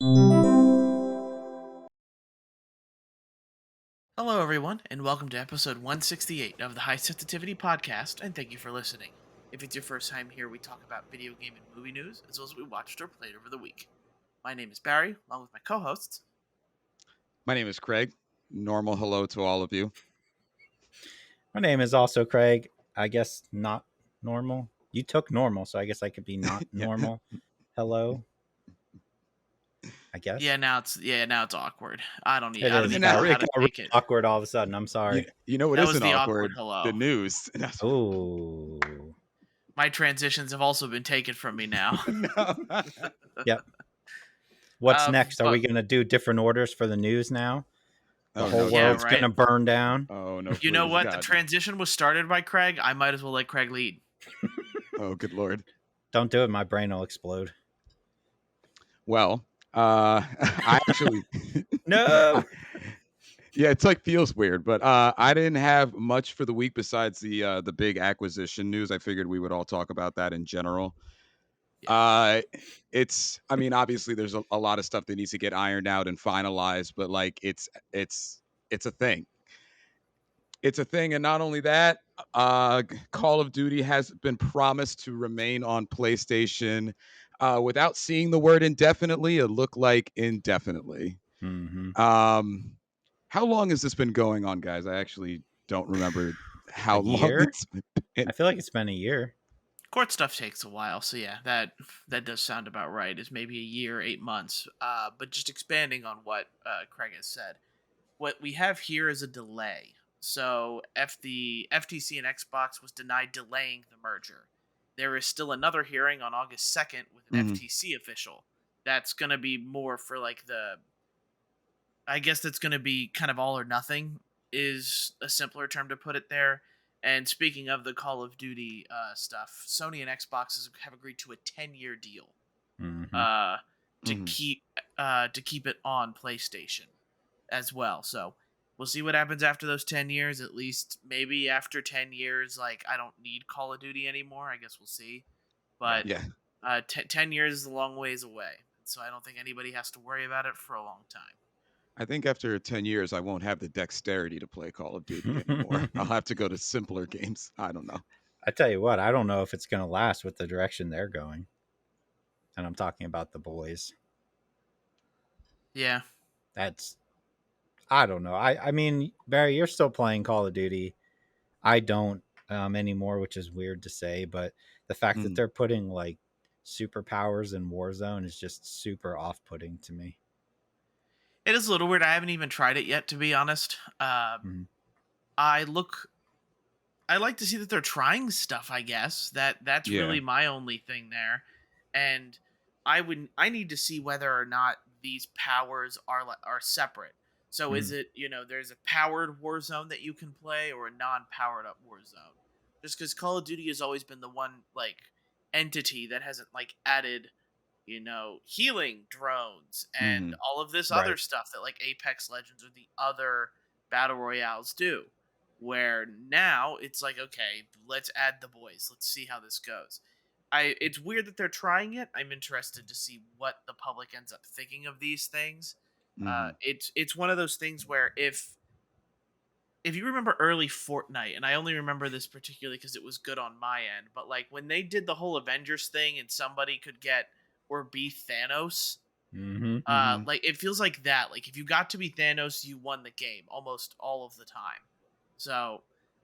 Hello, everyone, and welcome to episode 168 of the High Sensitivity Podcast, and thank you for listening. If it's your first time here, we talk about video game and movie news, as well as what we watched or played over the week. My name is Barry, along with my co-hosts. My name is Craig. Normal hello to all of you. My name is also Craig. I guess not normal. You took normal, so I guess I could be not Yeah. normal. Hello. I guess. Now it's awkward. I don't It even is. know how It to got make it. awkward all of a sudden. I'm sorry. You know what That was isn't the awkward? awkward hello. The news. Ooh. My transitions have also been taken from me now. No. Yep. What's next? Are but- we going to do different orders for the news now? The Oh, whole no. Yeah, world's right. going to burn down. Oh no! You know please, what? God. The transition was started by Craig. I might as well let Craig lead. Oh, good lord. Don't do it. My brain will explode. Well, I actually. No. Yeah, it's like feels weird, but I didn't have much for the week besides the big acquisition news. I figured we would all talk about that in general. I mean, obviously there's a lot of stuff that needs to get ironed out and finalized, but like it's a thing. It's a thing, and not only that, Call of Duty has been promised to remain on PlayStation. Without seeing the word indefinitely, it looked like indefinitely. Mm-hmm. How long has this been going on, guys? I actually don't remember how long year? it's been. I feel like it's been a year. Court stuff takes a while, so yeah, that does sound about right. Is maybe a year, 8 months. But just expanding on what Craig has said, what we have here is a delay. So the FTC and Xbox was denied delaying the merger. There is still another hearing on August 2nd with an FTC official. That's gonna be more for like I guess that's gonna be kind of all or nothing is a simpler term to put it there. And speaking of the Call of Duty stuff, Sony and Xbox have agreed to a 10-year deal Mm-hmm. to keep it on PlayStation as well. So we'll see what happens after those 10 years. At least maybe after 10 years, like I don't need Call of Duty anymore. I guess we'll see. But Yeah. 10 years is a long ways away, so I don't think anybody has to worry about it for a long time. I think after 10 years, I won't have the dexterity to play Call of Duty anymore. I'll have to go to simpler games. I don't know. I tell you what, I don't know if it's going to last with the direction they're going. And I'm talking about the boys. Yeah. I don't know. I mean, Barry, you're still playing Call of Duty. I don't anymore, which is weird to say, but the fact that they're putting like superpowers in Warzone is just super off-putting to me. It is a little weird. I haven't even tried it yet, to be honest. I like to see that they're trying stuff, I guess. That's really my only thing there. And I need to see whether or not these powers are separate. So is it, there's a powered Warzone that you can play or a non-powered up Warzone? Just because Call of Duty has always been the one like entity that hasn't like added healing drones and all of this other stuff that like Apex Legends or the other battle royales do. Where now it's like, okay, let's add the boys. Let's see how this goes. It's weird that they're trying it. I'm interested to see what the public ends up thinking of these things. It's one of those things where if you remember early Fortnite, and I only remember this particularly because it was good on my end, but like when they did the whole Avengers thing and somebody could get or be Thanos, like it feels like that. Like if you got to be Thanos, you won the game almost all of the time. So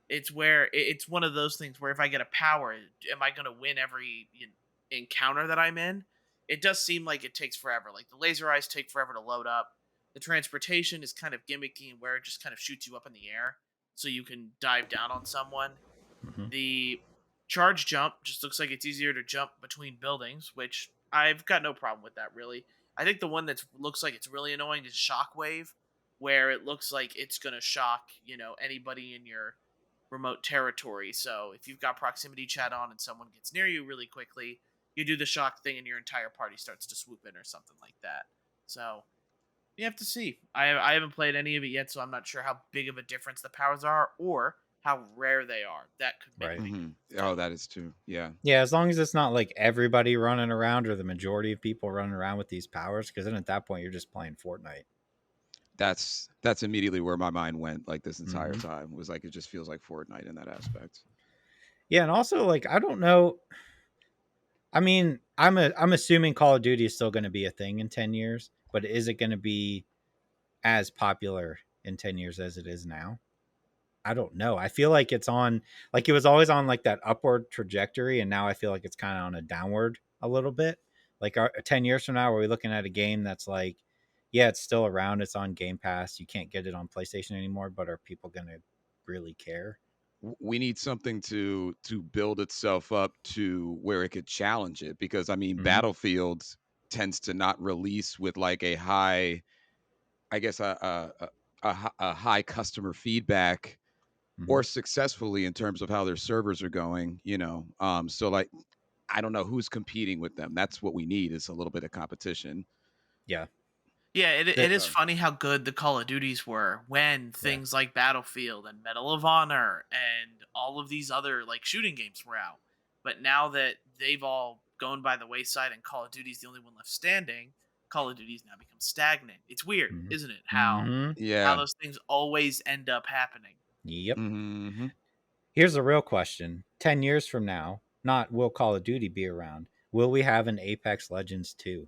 it's where it's one of those things where if I get a power, am I going to win every encounter that I'm in? It does seem like it takes forever. Like the laser eyes take forever to load up. The transportation is kind of gimmicky and where it just kind of shoots you up in the air so you can dive down on someone. The charge jump just looks like it's easier to jump between buildings, which I've got no problem with that, really. I think the one that looks like it's really annoying is Shockwave, where it looks like it's going to shock, anybody in your remote territory. So if you've got proximity chat on and someone gets near you really quickly, you do the shock thing and your entire party starts to swoop in or something like that. So you have to see. I haven't played any of it yet, so I'm not sure how big of a difference the powers are or how rare they are. That could make Right. a big Mm-hmm. Oh, that is true. Yeah. Yeah, as long as it's not like everybody running around or the majority of people running around with these powers, because then at that point you're just playing Fortnite. That's immediately where my mind went. Like this entire time was like it just feels like Fortnite in that aspect. Yeah, and also like I don't know. I mean, I'm assuming Call of Duty is still going to be a thing in 10 years, but is it going to be as popular in 10 years as it is now? I don't know. I feel like it's on, like it was always on like that upward trajectory, and now I feel like it's kind of on a downward a little bit. Like 10 years from now, are we looking at a game that's like, yeah, it's still around, it's on Game Pass, you can't get it on PlayStation anymore, but are people going to really care? We need something to build itself up to where it could challenge it, because I mean Battlefield tends to not release with like a high, I guess a high customer feedback or successfully in terms of how their servers are going, so like I don't know who's competing with them. That's what we need, is a little bit of competition. Yeah. Yeah, it is funny how good the Call of Duties were when things like Battlefield and Medal of Honor and all of these other like shooting games were out. But now that they've all gone by the wayside and Call of Duty's the only one left standing, Call of Duty's now become stagnant. It's weird, isn't it? How those things always end up happening. Yep. Mm-hmm. Here's a real question. 10 years from now, not will Call of Duty be around, will we have an Apex Legends 2?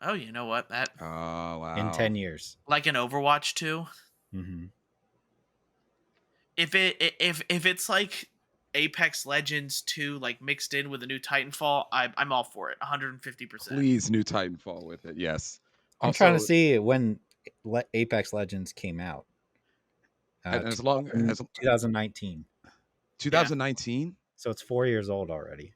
Oh, you know what? That Oh wow! In 10 years, like an Overwatch 2. If it's like Apex Legends 2, like mixed in with a new Titanfall, I'm all for it, 150%. Please, new Titanfall with it. Yes. I'm trying to see when Apex Legends came out. As long as 2019. 2019. So it's 4 years old already.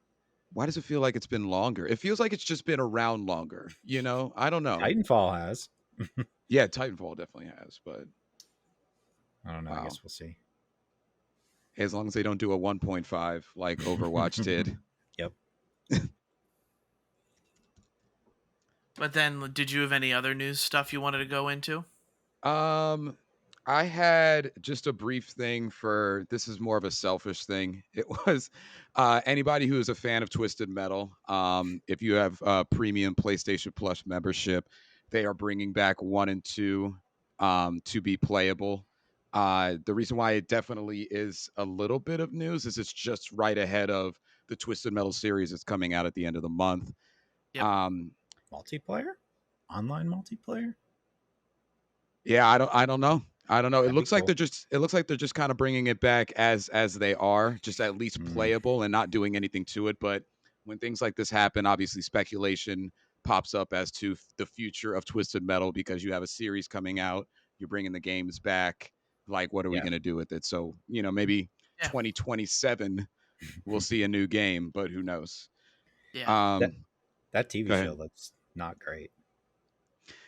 Why does it feel like it's been longer? It feels like it's just been around longer. I don't know. Titanfall has. Yeah, Titanfall definitely has, but I don't know. I guess we'll see. As long as they don't do a 1.5 like Overwatch did. Yep. But then, did you have any other news stuff you wanted to go into? I had just a brief thing for, this is more of a selfish thing. It was anybody who is a fan of Twisted Metal. If you have premium PlayStation Plus membership, they are bringing back 1 and 2 to be playable. The reason why it definitely is a little bit of news is it's just right ahead of the Twisted Metal series that's coming out at the end of the month. Yep. Multiplayer? Online multiplayer? Yeah, I don't know. That'd It looks like cool. they're just kind of bringing it back as they are, just at least playable and not doing anything to it. But when things like this happen, obviously speculation pops up as to the future of Twisted Metal, because you have a series coming out, you're bringing the games back. Like, what are we going to do with it? So, maybe 2027 we'll see a new game, but who knows? Yeah. That TV show looks not great.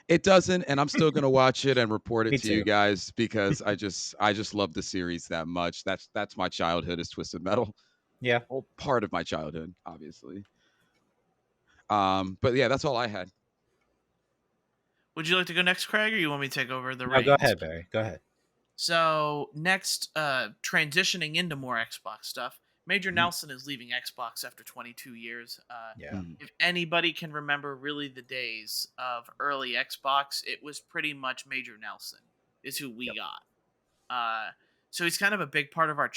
It doesn't, and I'm still gonna watch it and report it to too. you guys, because I just love the series that much. That's my childhood, is Twisted Metal. Yeah. Well, part of my childhood, obviously. But yeah, that's all I had. Would you like to go next, Craig, or you want me to take over the reins? Go ahead, Barry. Go ahead. So next, transitioning into more Xbox stuff, Major Nelson is leaving Xbox after 22 years. If anybody can remember really the days of early Xbox, it was pretty much Major Nelson is who we got. So he's kind of a big part of our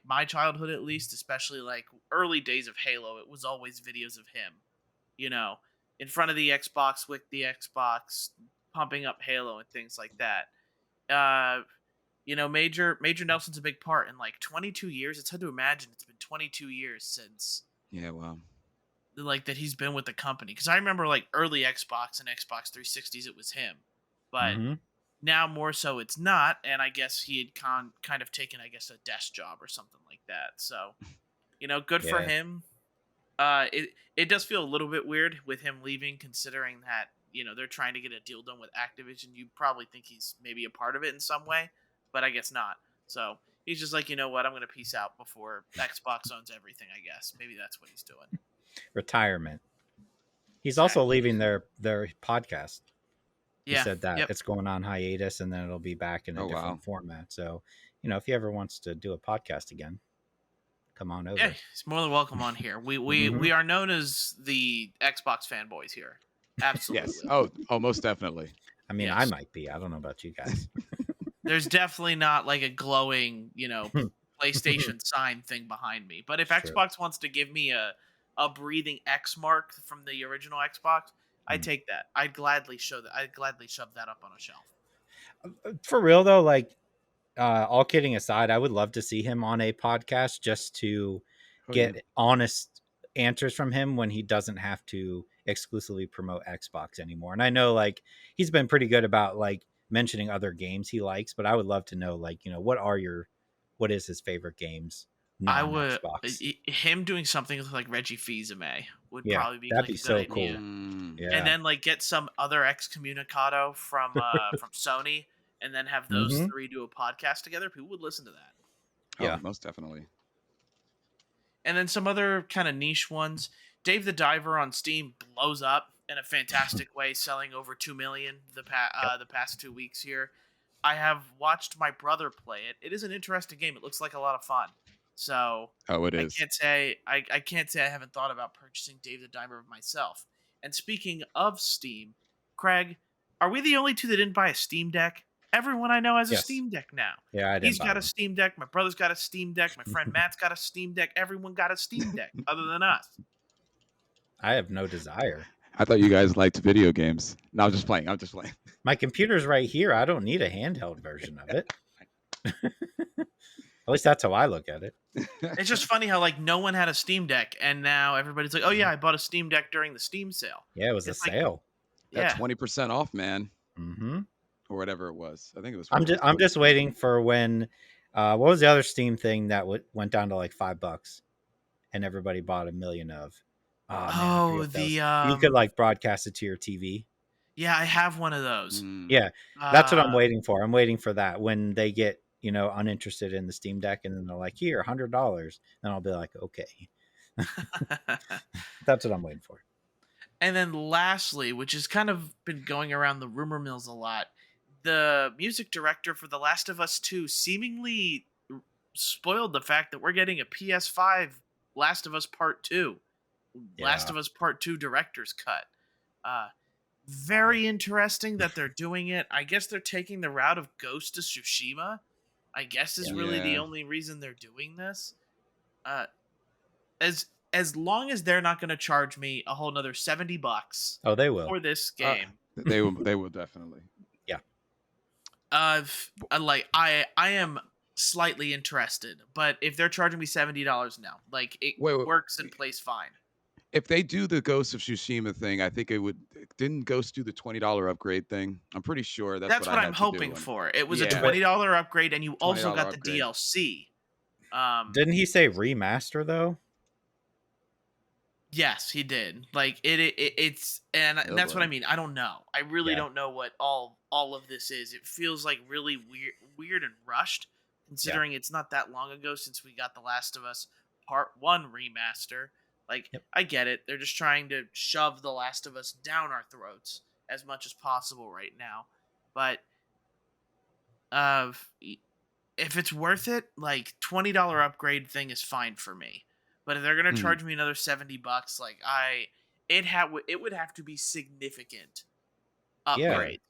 my childhood at least, especially like early days of Halo. It was always videos of him, in front of the Xbox with the Xbox, pumping up Halo and things like that. Major Nelson's a big part in like 22 years. It's hard to imagine it's been 22 years since. Yeah, wow. Like that he's been with the company, because I remember like early Xbox and Xbox 360s, it was him, but now more so it's not. And I guess he had kind of taken, I guess, a desk job or something like that. So, good for him. It does feel a little bit weird with him leaving, considering that they're trying to get a deal done with Activision. You probably think he's maybe a part of it in some way, but I guess not. So he's just like, you know what, I'm going to peace out before Xbox owns everything, I guess. Maybe that's what he's doing. Retirement. He's also leaving their podcast. Yeah. He said that it's going on hiatus, and then it'll be back in a different format. So if he ever wants to do a podcast again, come on over. Yeah, he's more than welcome on here. We are known as the Xbox fanboys here. Absolutely. Yes. Oh, most definitely. I mean, I might be. I don't know about you guys. There's definitely not like a glowing, PlayStation sign thing behind me. But if Xbox wants to give me a breathing X mark from the original Xbox, I'd take that. I'd gladly show that. I'd gladly shove that up on a shelf. For real though, like all kidding aside, I would love to see him on a podcast just to get honest answers from him when he doesn't have to exclusively promote Xbox anymore. And I know like he's been pretty good about like mentioning other games he likes, but I would love to know like, what is his favorite games? I would him doing something with like Reggie Fils-Aimé would probably be that'd like be a good so idea. cool. Yeah. And then like get some other excommunicado from from Sony, and then have those three do a podcast together. People would listen to that. Yeah, most definitely. And then some other kind of niche ones. Dave the Diver on Steam blows up in a fantastic way, selling over 2 million the past 2 weeks here. I have watched my brother play it. It is an interesting game. It looks like a lot of fun. So it is. I can't say I haven't thought about purchasing Dave the Diver myself. And speaking of Steam, Craig, are we the only two that didn't buy a Steam Deck? Everyone I know has a Steam Deck now. Yeah, He's got a Steam Deck. My brother's got a Steam Deck. My friend Matt's got a Steam Deck. Everyone got a Steam Deck other than us. I have no desire. I thought you guys liked video games. No, I'm just playing. My computer's right here. I don't need a handheld version of it. At least that's how I look at it. It's just funny how like no one had a Steam Deck, and now everybody's like, "Oh yeah, I bought a Steam Deck during the Steam sale." Yeah, it was a sale. That 20% off, man. Mm-hmm. Or whatever it was. I think it was. I'm just waiting for when. What was the other Steam thing that went down to like $5, and everybody bought 1 million of? You could like broadcast it to your TV. Yeah, I have one of those. Yeah, that's what I'm waiting for. I'm waiting for that when they get uninterested in the Steam Deck, and then they're like, "Here, $100," and I'll be like, "Okay." That's what I'm waiting for. And then lastly, which has kind of been going around the rumor mills a lot, the music director for The Last of Us 2 seemingly spoiled the fact that we're getting a PS5 Last of Us Part 2. Last of Us Part 2 director's cut. Very interesting that they're doing it. I guess they're taking the route of Ghost of Tsushima. I guess is really the only reason they're doing this. As long as they're not going to charge me a whole nother $70. Oh, they will for this game. They will definitely. Yeah. I am slightly interested, but if they're charging me $70 now, like it works and plays fine. If they do the Ghost of Tsushima thing, I think didn't Ghost do the $20 upgrade thing? I'm pretty sure that's what I'm hoping for. It was a $20 upgrade, and you also got the DLC. Didn't he say remaster though? Yes, he did. Like it's and that's what I mean. I don't know. I really don't know what all of this is. It feels like really weird and rushed, considering it's not that long ago since we got The Last of Us Part 1 remaster. Like, I get it. They're just trying to shove The Last of Us down our throats as much as possible right now. But if it's worth it, like $20 upgrade thing is fine for me. But if they're gonna charge me another $70, like it would have to be significant upgrades,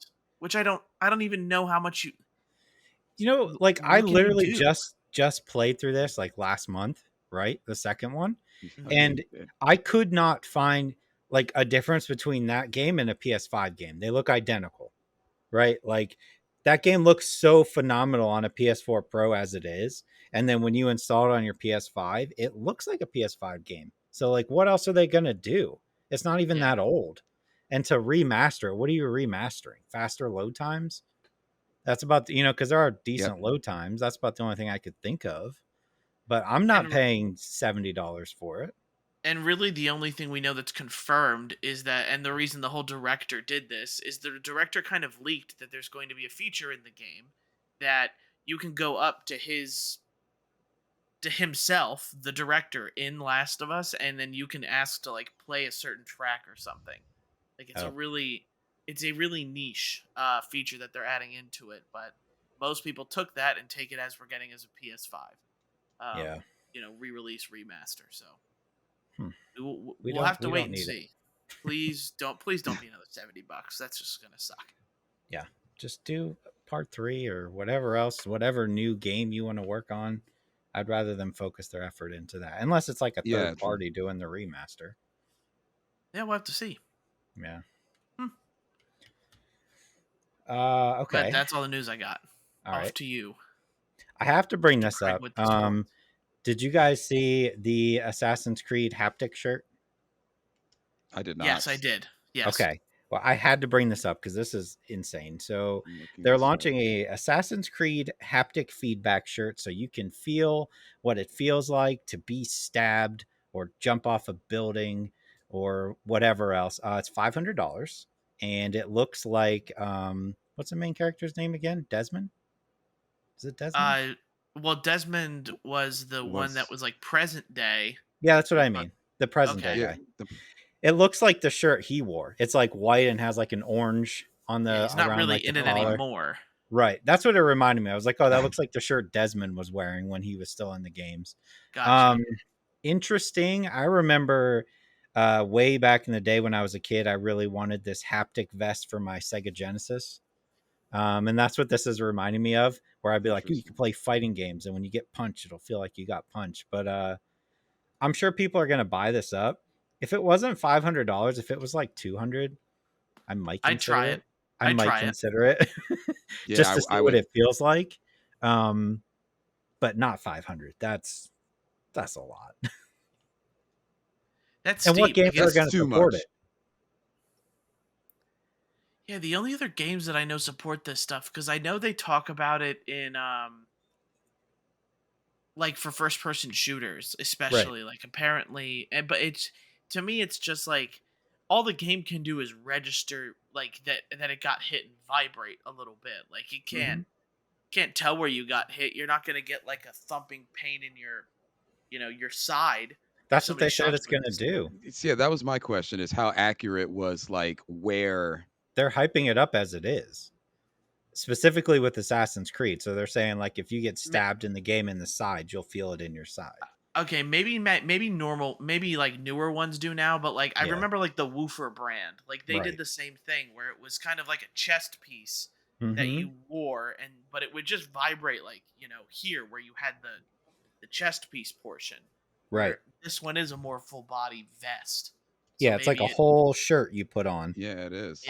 which I don't even know how much like I literally just played through this like last month, right? The second one. And I could not find like a difference between that game and a PS5 game. They look identical, right? Like that game looks so phenomenal on a PS4 Pro as it is. And then when you install it on your PS5, it looks like a PS5 game. So like, what else are they going to do? It's not even that old. And to remaster, what are you remastering? Faster load times? That's about, because there are decent load times. That's about the only thing I could think of. But I'm not paying $70 for it. And really the only thing we know that's confirmed is that, and the reason the whole director did this, is the director kind of leaked that there's going to be a feature in the game that you can go up to himself, the director in Last of Us, and then you can ask to like play a certain track or something. Like it's a really niche feature that they're adding into it, but most people took that and take it as we're getting as a PS5. Yeah. Re-release remaster. So We we'll have to wait and need see. it. Please don't be another $70. That's just gonna suck. Yeah, just do part 3 or whatever else, whatever new game you want to work on. I'd rather them focus their effort into that, unless it's like a third party doing the remaster. Yeah, we'll have to see. Yeah. Hmm. Okay. But that's all the news I got. All Off right. to you. I have to bring this up. Did you guys see the Assassin's Creed haptic shirt? I did not. Yes, I did. Yes. Okay. Well, I had to bring this up because this is insane. So they're launching a Assassin's Creed haptic feedback shirt, so you can feel what it feels like to be stabbed or jump off a building or whatever else. It's $500, and it looks like what's the main character's name again? Desmond? Is it Desmond? Well, Desmond was the one that was like present day. Yeah, that's what I mean. The present day guy. It looks like the shirt he wore. It's like white and has like an orange on the. He's not really like in it anymore. Right. That's what it reminded me. I was like, oh, that looks like the shirt Desmond was wearing when he was still in the games. Gotcha. Interesting. I remember way back in the day when I was a kid, I really wanted this haptic vest for my Sega Genesis. And that's what this is reminding me of, where I'd be like, you can play fighting games, and when you get punched, it'll feel like you got punched. But I'm sure people are going to buy this up. If it wasn't $500, if it was like $200, I might consider try it. I might consider it just to see what it feels like. But not $500. That's a lot. That's and steep. What games are going to support it? Yeah, the only other games that I know support this stuff, because I know they talk about it in like for first person shooters, especially like apparently, but it's, to me, it's just like all the game can do is register like that it got hit and vibrate a little bit. Like you can't tell where you got hit. You're not gonna get like a thumping pain in your side. That's what they said it's gonna do. Yeah, that was my question: is how accurate was like where they're hyping it up as it is. Specifically with Assassin's Creed. So they're saying like if you get stabbed in the game in the side, you'll feel it in your side. Okay, maybe normal, maybe like newer ones do now, but like I remember like the Woofer brand, like they did the same thing where it was kind of like a chest piece that you wore, but it would just vibrate like here where you had the chest piece portion. Right. This one is a more full body vest. So it's like a whole shirt you put on. Yeah, it is.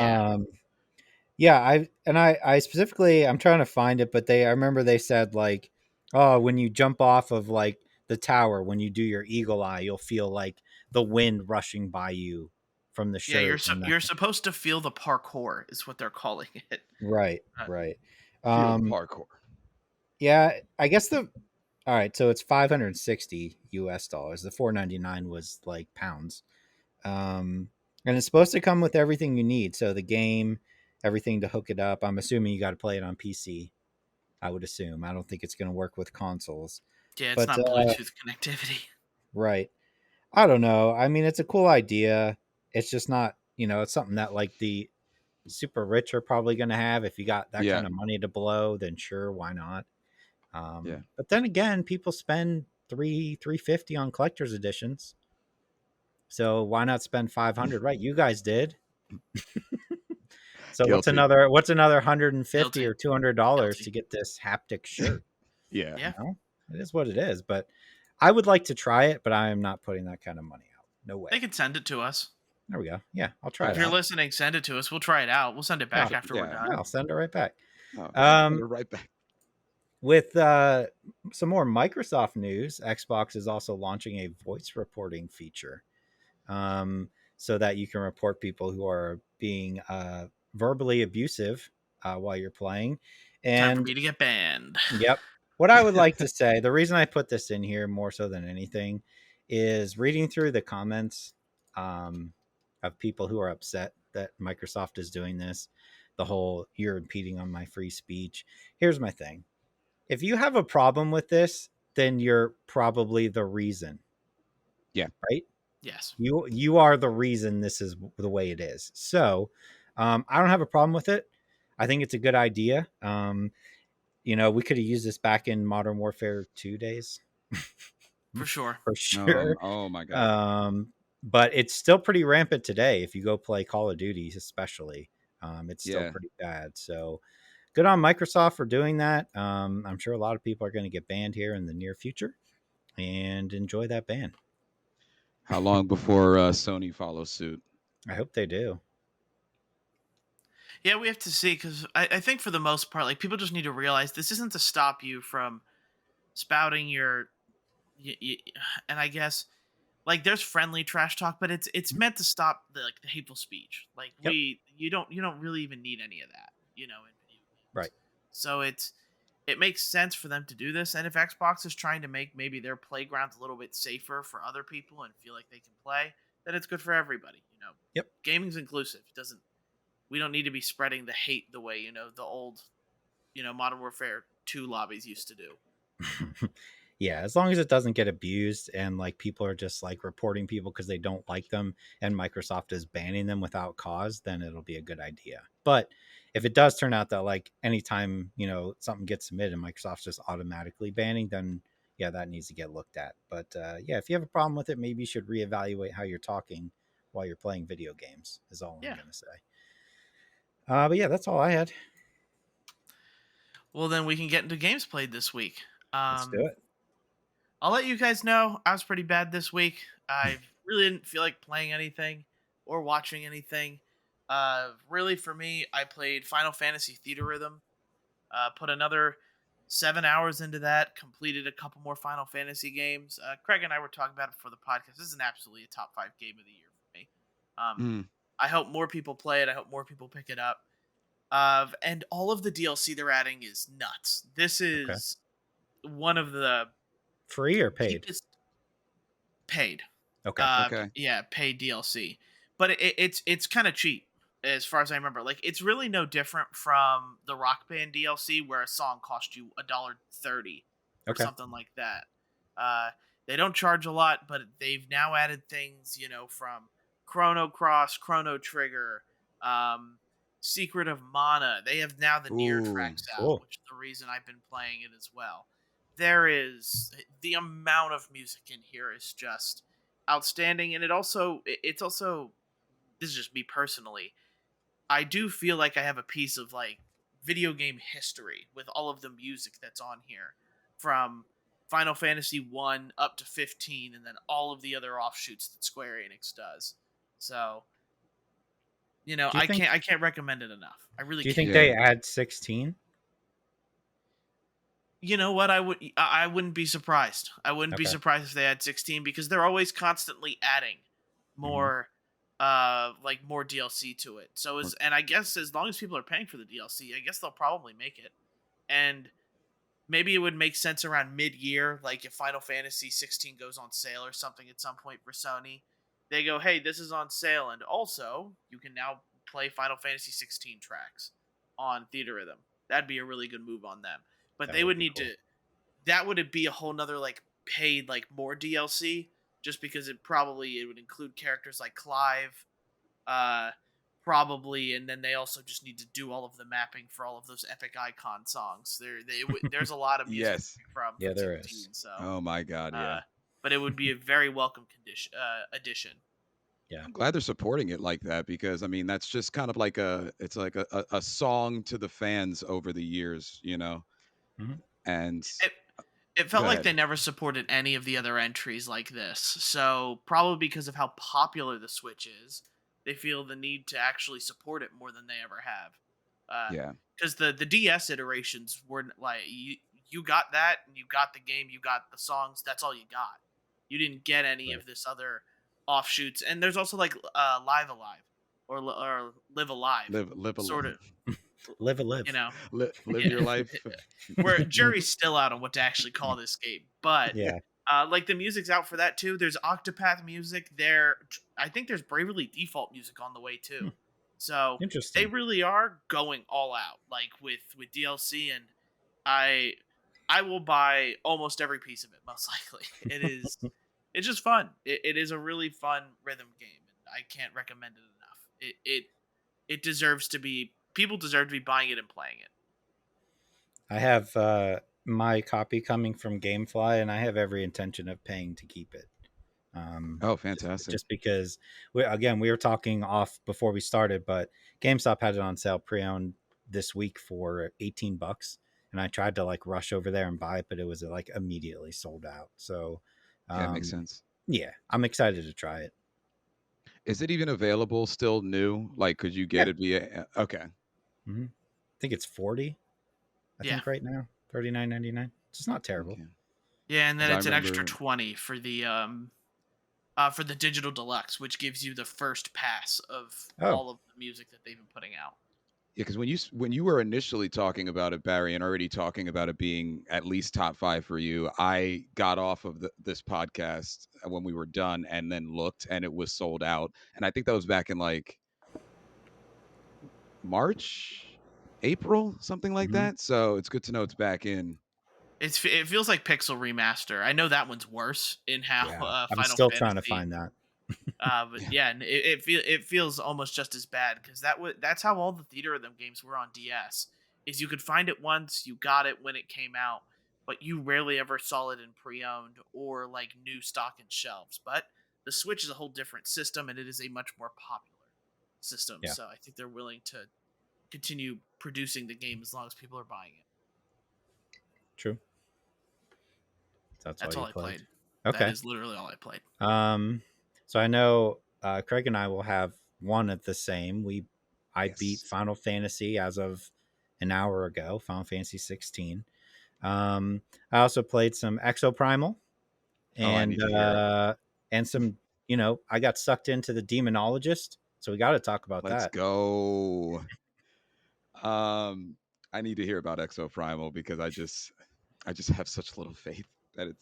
Yeah, I specifically, I'm trying to find it, but I remember they said like, oh, when you jump off of like the tower, when you do your eagle eye, you'll feel like the wind rushing by you from the shirt. Yeah, you're supposed to feel the parkour is what they're calling it. Right, right. Parkour. Yeah, I guess all right, so it's $560 US. The $499 was like pounds. And it's supposed to come with everything you need. So the game, everything to hook it up. I'm assuming you got to play it on PC. I would assume. I don't think it's going to work with consoles. Yeah, it's not Bluetooth connectivity. Right. I don't know. I mean, it's a cool idea. It's just not, it's something that like the super rich are probably going to have. If you got that kind of money to blow, then sure, why not? But then again, people spend $350 on collector's editions. So why not spend $500? Right? You guys did. So what's another $150 or $200 to get this haptic shirt? Yeah. It is what it is. But I would like to try it, but I am not putting that kind of money out. No way. They can send it to us. There we go. Yeah, I'll try it. If you're listening, send it to us. We'll try it out. We'll send it back after we're done. Yeah, I'll send it right back. Send it right back. With some more Microsoft news, Xbox is also launching a voice reporting feature, so that you can report people who are being verbally abusive while you're playing. And time for me to get banned. Yep. What I would like to say, the reason I put this in here more so than anything, is reading through the comments of people who are upset that Microsoft is doing this. The whole "you're impeding on my free speech." Here's my thing. If you have a problem with this, then you're probably the reason. Yeah. Right? Yes. You are the reason this is the way it is. So I don't have a problem with it. I think it's a good idea. we could have used this back in Modern Warfare 2 days. For sure. For sure. Oh my god. But it's still pretty rampant today. If you go play Call of Duty, especially, it's still pretty bad. So good on Microsoft for doing that. I'm sure a lot of people are going to get banned here in the near future, and enjoy that ban. How long before Sony follows suit? I hope they do. Yeah, we have to see, because I think for the most part, like, people just need to realize this isn't to stop you from spouting your, and I guess, like, there's friendly trash talk, but it's meant to stop the hateful speech. Like, Yep. you don't really even need any of that, in video games. Right. So it makes sense for them to do this, and if Xbox is trying to make maybe their playgrounds a little bit safer for other people and feel like they can play, then it's good for everybody. Yep. Gaming's inclusive. We don't need to be spreading the hate the way the old Modern Warfare 2 lobbies used to do. Yeah, as long as it doesn't get abused and like people are just like reporting people because they don't like them and Microsoft is banning them without cause, then it'll be a good idea. But if it does turn out that like anytime something gets submitted and Microsoft's just automatically banning, then yeah, that needs to get looked at. But yeah, if you have a problem with it, maybe you should reevaluate how you're talking while you're playing video games, is all I'm gonna say. But yeah, that's all I had. Well, then we can get into games played this week. Let's do it. I'll let you guys know I was pretty bad this week. I really didn't feel like playing anything or watching anything. Really, for me, I played Final Fantasy Theatrhythm. Put another 7 hours into that. Completed a couple more Final Fantasy games. Craig and I were talking about it for the podcast. This is absolutely a top 5 game of the year for me. I hope more people play it. I hope more people pick it up. And all of the DLC they're adding is nuts. This is one of the free or paid? Paid. Okay. Yeah, paid DLC. But it's kind of cheap as far as I remember. Like, it's really no different from the Rock Band DLC where a song cost you $1.30 or something like that. They don't charge a lot, but they've now added things, from Chrono Cross, Chrono Trigger, Secret of Mana. They have now the Nier tracks out, which is the reason I've been playing it as well. There is the amount of music in here is just outstanding, and it's also this is just me personally. I do feel like I have a piece of like video game history with all of the music that's on here, from Final Fantasy 1 up to 15, and then all of the other offshoots that Square Enix does. So, I can't recommend it enough. I really Do you can't. think they add 16? You know what? I wouldn't be surprised. I wouldn't be surprised if they had 16, because they're always constantly adding more more DLC to it. So and I guess as long as people are paying for the DLC, I guess they'll probably make it. And maybe it would make sense around mid-year, like if Final Fantasy 16 goes on sale or something at some point for Sony. They go, "Hey, this is on sale, and also you can now play Final Fantasy 16 tracks on Theatrhythm." That'd be a really good move on them. But they would need to. That would be a whole nother like paid like more DLC, just because it would include characters like Clive, probably, and then they also just need to do all of the mapping for all of those Epic Icon songs. There's a lot of music from there 16, is. So oh my god, yeah. But it would be a very welcome addition. Yeah, I'm glad they're supporting it like that, because I mean that's just kind of like a song to the fans over the years, and it felt like they never supported any of the other entries like this. So probably because of how popular the Switch is, they feel the need to actually support it more than they ever have. Yeah, because the DS iterations were like you got that, and you got the game, you got the songs. That's all you got. You didn't get any of this other offshoots. And there's also like Live Alive or Live Alive, live sort of. Live a live. Live your life. Where jury's still out on what to actually call this game, but like the music's out for that too. There's Octopath music there. I think there's Bravely Default music on the way too. So interesting. They really are going all out, like with DLC, and I will buy almost every piece of it. Most likely, it's just fun. It is a really fun rhythm game, and I can't recommend it enough. It deserves to be. People deserve to be buying it and playing it. I have my copy coming from GameFly, and I have every intention of paying to keep it. Oh, fantastic. Just because, we were talking off before we started, but GameStop had it on sale pre-owned this week for $18, and I tried to like rush over there and buy it, but it was like immediately sold out. So, Yeah, it makes sense. yeah, I'm excited to try it. Is it even available still new? Like, could you get it via? Okay. Mm-hmm. I think it's 40. I Yeah. think right now $39.99. It's not terrible. Okay. Yeah, and then 'Cause it's I an extra remember- 20 for the digital deluxe, which gives you the first pass of all of the music that they've been putting out. Yeah, because when you were initially talking about it, Barry, and already talking about it being at least top 5 for you, I got off of this podcast when we were done and then looked, and it was sold out. And I think that was back in like March, April, something like that. So it's good to know it's back in. It feels like Pixel Remaster. I know that one's worse in how I'm Final still Fantasy. trying to find that. But yeah, it feels almost just as bad because that's how all the Theater of Them games were on DS. Is you could find it once, you got it when it came out, but you rarely ever saw it in pre-owned or like new stock in shelves. But the Switch is a whole different system, and it is a much more popular system. Yeah. So I think they're willing to continue producing the game as long as people are buying it. True. That's all I played. Okay. That is literally all I played. So I know Craig and I will have one of the same. I beat Final Fantasy as of an hour ago, Final Fantasy 16. I also played some Exoprimal, and some, I got sucked into the Demonologist, so we got to talk about that. Let's go. I need to hear about Exoprimal because I just have such little faith that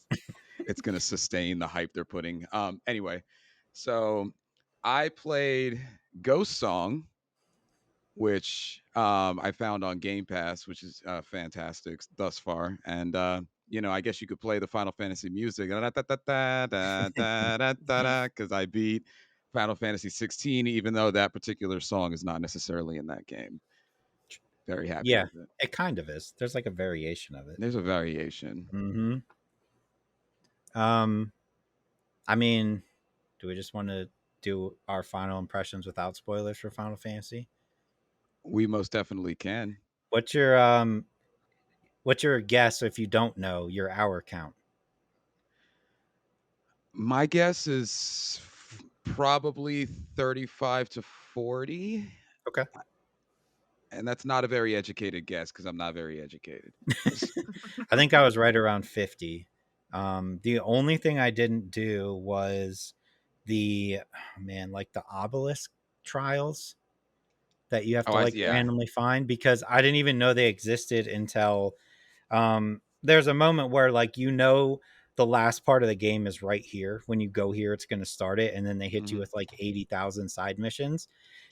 it's going to sustain the hype they're putting. Anyway, so I played Ghost Song, which I found on Game Pass, which is fantastic thus far. And I guess you could play the Final Fantasy music because I beat Final Fantasy 16, even though that particular song is not necessarily in that game. Very happy with it. It kind of is. There's like a variation of it. There's a variation. Mm-hmm. I mean, do we just want to do our final impressions without spoilers for Final Fantasy? We most definitely can. What's your guess if you don't know your hour count? My guess is probably 35 to 40. Okay. And that's not a very educated guess because I'm not very educated. I think I was right around 50. The only thing I didn't do was the obelisk trials that you have to randomly find, because I didn't even know they existed until there's a moment where the last part of the game is right here. When you go here, it's going to start it, and then they hit you with like 80,000 side missions.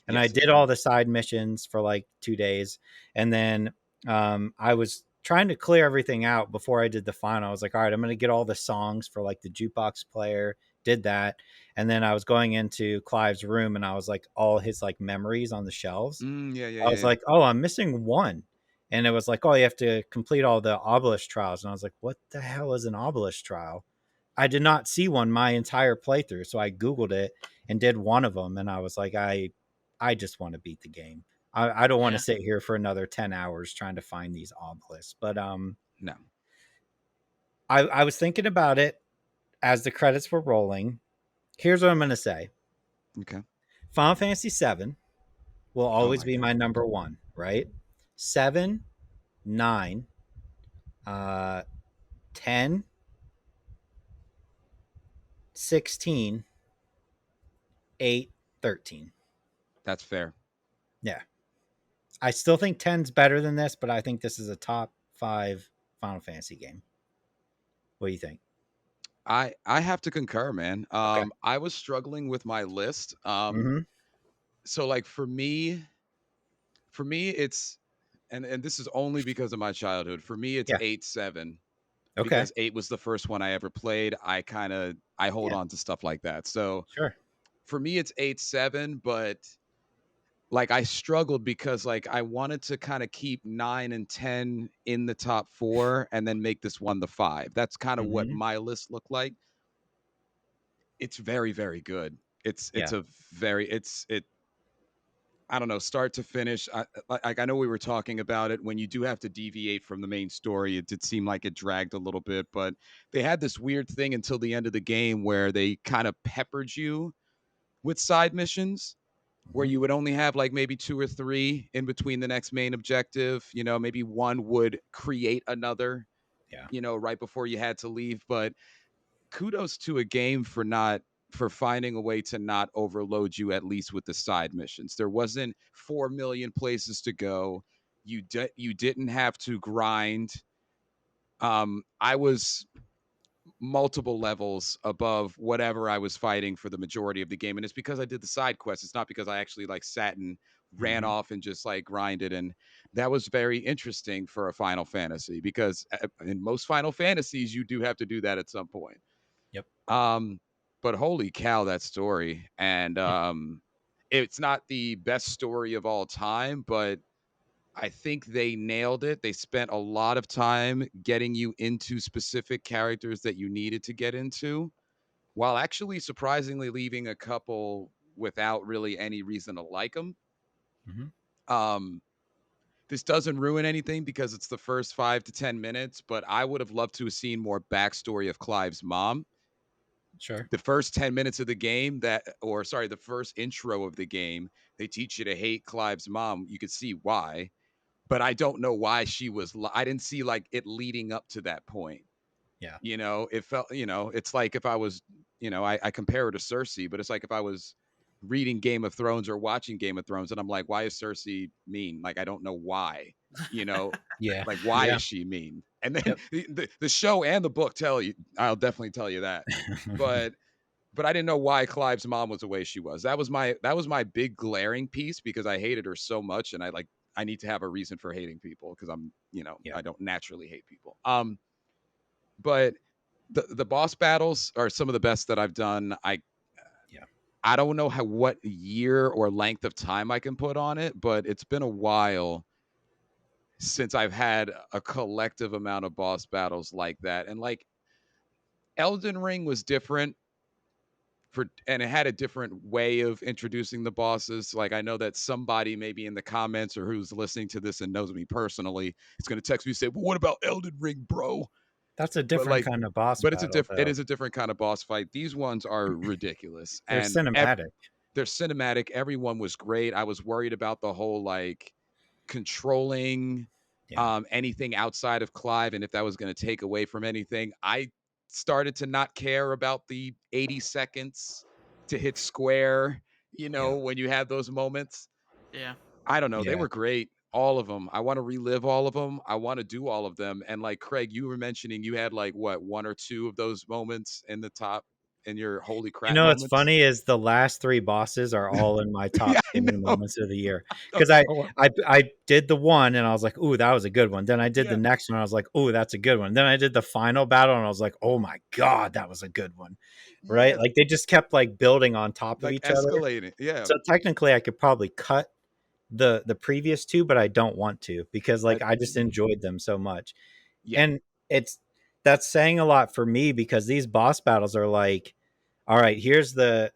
And I did all the side missions for like 2 days, and then I was trying to clear everything out before I did the final. I was like, all right, I'm going to get all the songs for like the jukebox player. Did that, and then I was going into Clive's room, and I was like, all his like memories on the shelves. I was like, oh, I'm missing one. And it was like, oh, you have to complete all the obelisk trials. And I was like, what the hell is an obelisk trial? I did not see one my entire playthrough. So I Googled it and did one of them. And I was like, I just want to beat the game. I don't want to sit here for another 10 hours trying to find these obelisks. But no. I was thinking about it as the credits were rolling. Here's what I'm going to say. Okay. Final Fantasy VII will always be my number one, right? 7, 9, 10, 16, 8, 13. That's fair. Yeah. I still think 10's better than this, but I think this is a top 5 Final Fantasy game. What do you think? I have to concur, man. I was struggling with my list. So like for me it's and this is only because of my childhood. For me it's 8-7. Okay. Because 8 was the first one I ever played. I hold on to stuff like that. So sure. For me it's 8-7, but like I struggled because like I wanted to kind of keep 9 and 10 in the top 4 and then make this one the 5. That's kind of what Mm-hmm. my list looked like. It's very, very good. It's Yeah. a very it I don't know, start to finish. I know we were talking about it when you do have to deviate from the main story. It did seem like it dragged a little bit, but they had this weird thing until the end of the game where they kind of peppered you with side missions where Mm-hmm. you would only have like maybe 2 or 3 in between the next main objective. You know, maybe one would create another, Yeah. you know, right before you had to leave. But kudos to a game for finding a way to not overload you, at least with the side missions. There wasn't 4 million places to go. You didn't have to grind. I was multiple levels above whatever I was fighting for the majority of the game. And it's because I did the side quests. It's not because I actually like sat and ran Mm-hmm. off and just like grinded. And that was very interesting for a Final Fantasy because in most Final Fantasies, you do have to do that at some point. Yep. Um, but holy cow, that story. And it's not the best story of all time, but I think they nailed it. They spent a lot of time getting you into specific characters that you needed to get into, while actually surprisingly leaving a couple without really any reason to like them. Mm-hmm. Um, this doesn't ruin anything because it's the first 5 to 10 minutes, but I would have loved to have seen more backstory of Clive's mom. Sure. The first 10 minutes of the game the first intro of the game, they teach you to hate Clive's mom. You could see why, but I don't know why I didn't see like it leading up to that point. Yeah. You know, it felt, you know, it's like if I was, you know, I compare her to Cersei, but it's like if I was reading Game of Thrones or watching Game of Thrones and I'm like, why is Cersei mean? Like, I don't know why, you know, Yeah. like, why Yeah. is she mean? And then Yep. the show and the book tell you, I'll definitely tell you that. But I didn't know why Clive's mom was the way she was. That was my big glaring piece because I hated her so much, and I need to have a reason for hating people because I'm, you know, Yeah. I don't naturally hate people. But the boss battles are some of the best that I've done. Yeah. I don't know what year or length of time I can put on it, but it's been a while since I've had a collective amount of boss battles like that. And like Elden Ring was different and it had a different way of introducing the bosses. Like I know that somebody maybe in the comments or who's listening to this and knows me personally is going to text me and say, "Well, what about Elden Ring, bro?" That's a But different like, kind of boss but battle, it though. is a different kind of boss fight. These ones are ridiculous, They're and cinematic. they're cinematic. Everyone was great. I was worried about the whole like controlling Yeah. anything outside of Clive and if that was going to take away from anything. I started to not care about the 80 seconds to hit square, you Yeah. know, when you have those moments. Yeah. I don't know. They Yeah. were great. All of them. I want to relive all of them. I want to do all of them. And like Craig, you were mentioning you had like what, one or two of those moments in the top in your holy You crap know what's moments. funny is the last 3 bosses are all in my Yeah, top I gaming know. moments of the year. I Because don't know. I did the one and I was like, "Ooh, that was a good one." Then I did the Yeah. next one, I was like, "Ooh, that's a good one." Then I did the final battle and I was like, "Oh my god, that was a good one." Right? Yeah. Like, they just kept, like, building on top of Like each other. escalating. Yeah. So, technically, I could probably cut the previous 2, but I don't want to because, like, That I just enjoyed them so much. yeah. And it's that's saying a lot for me because these boss battles are like, all right, here's the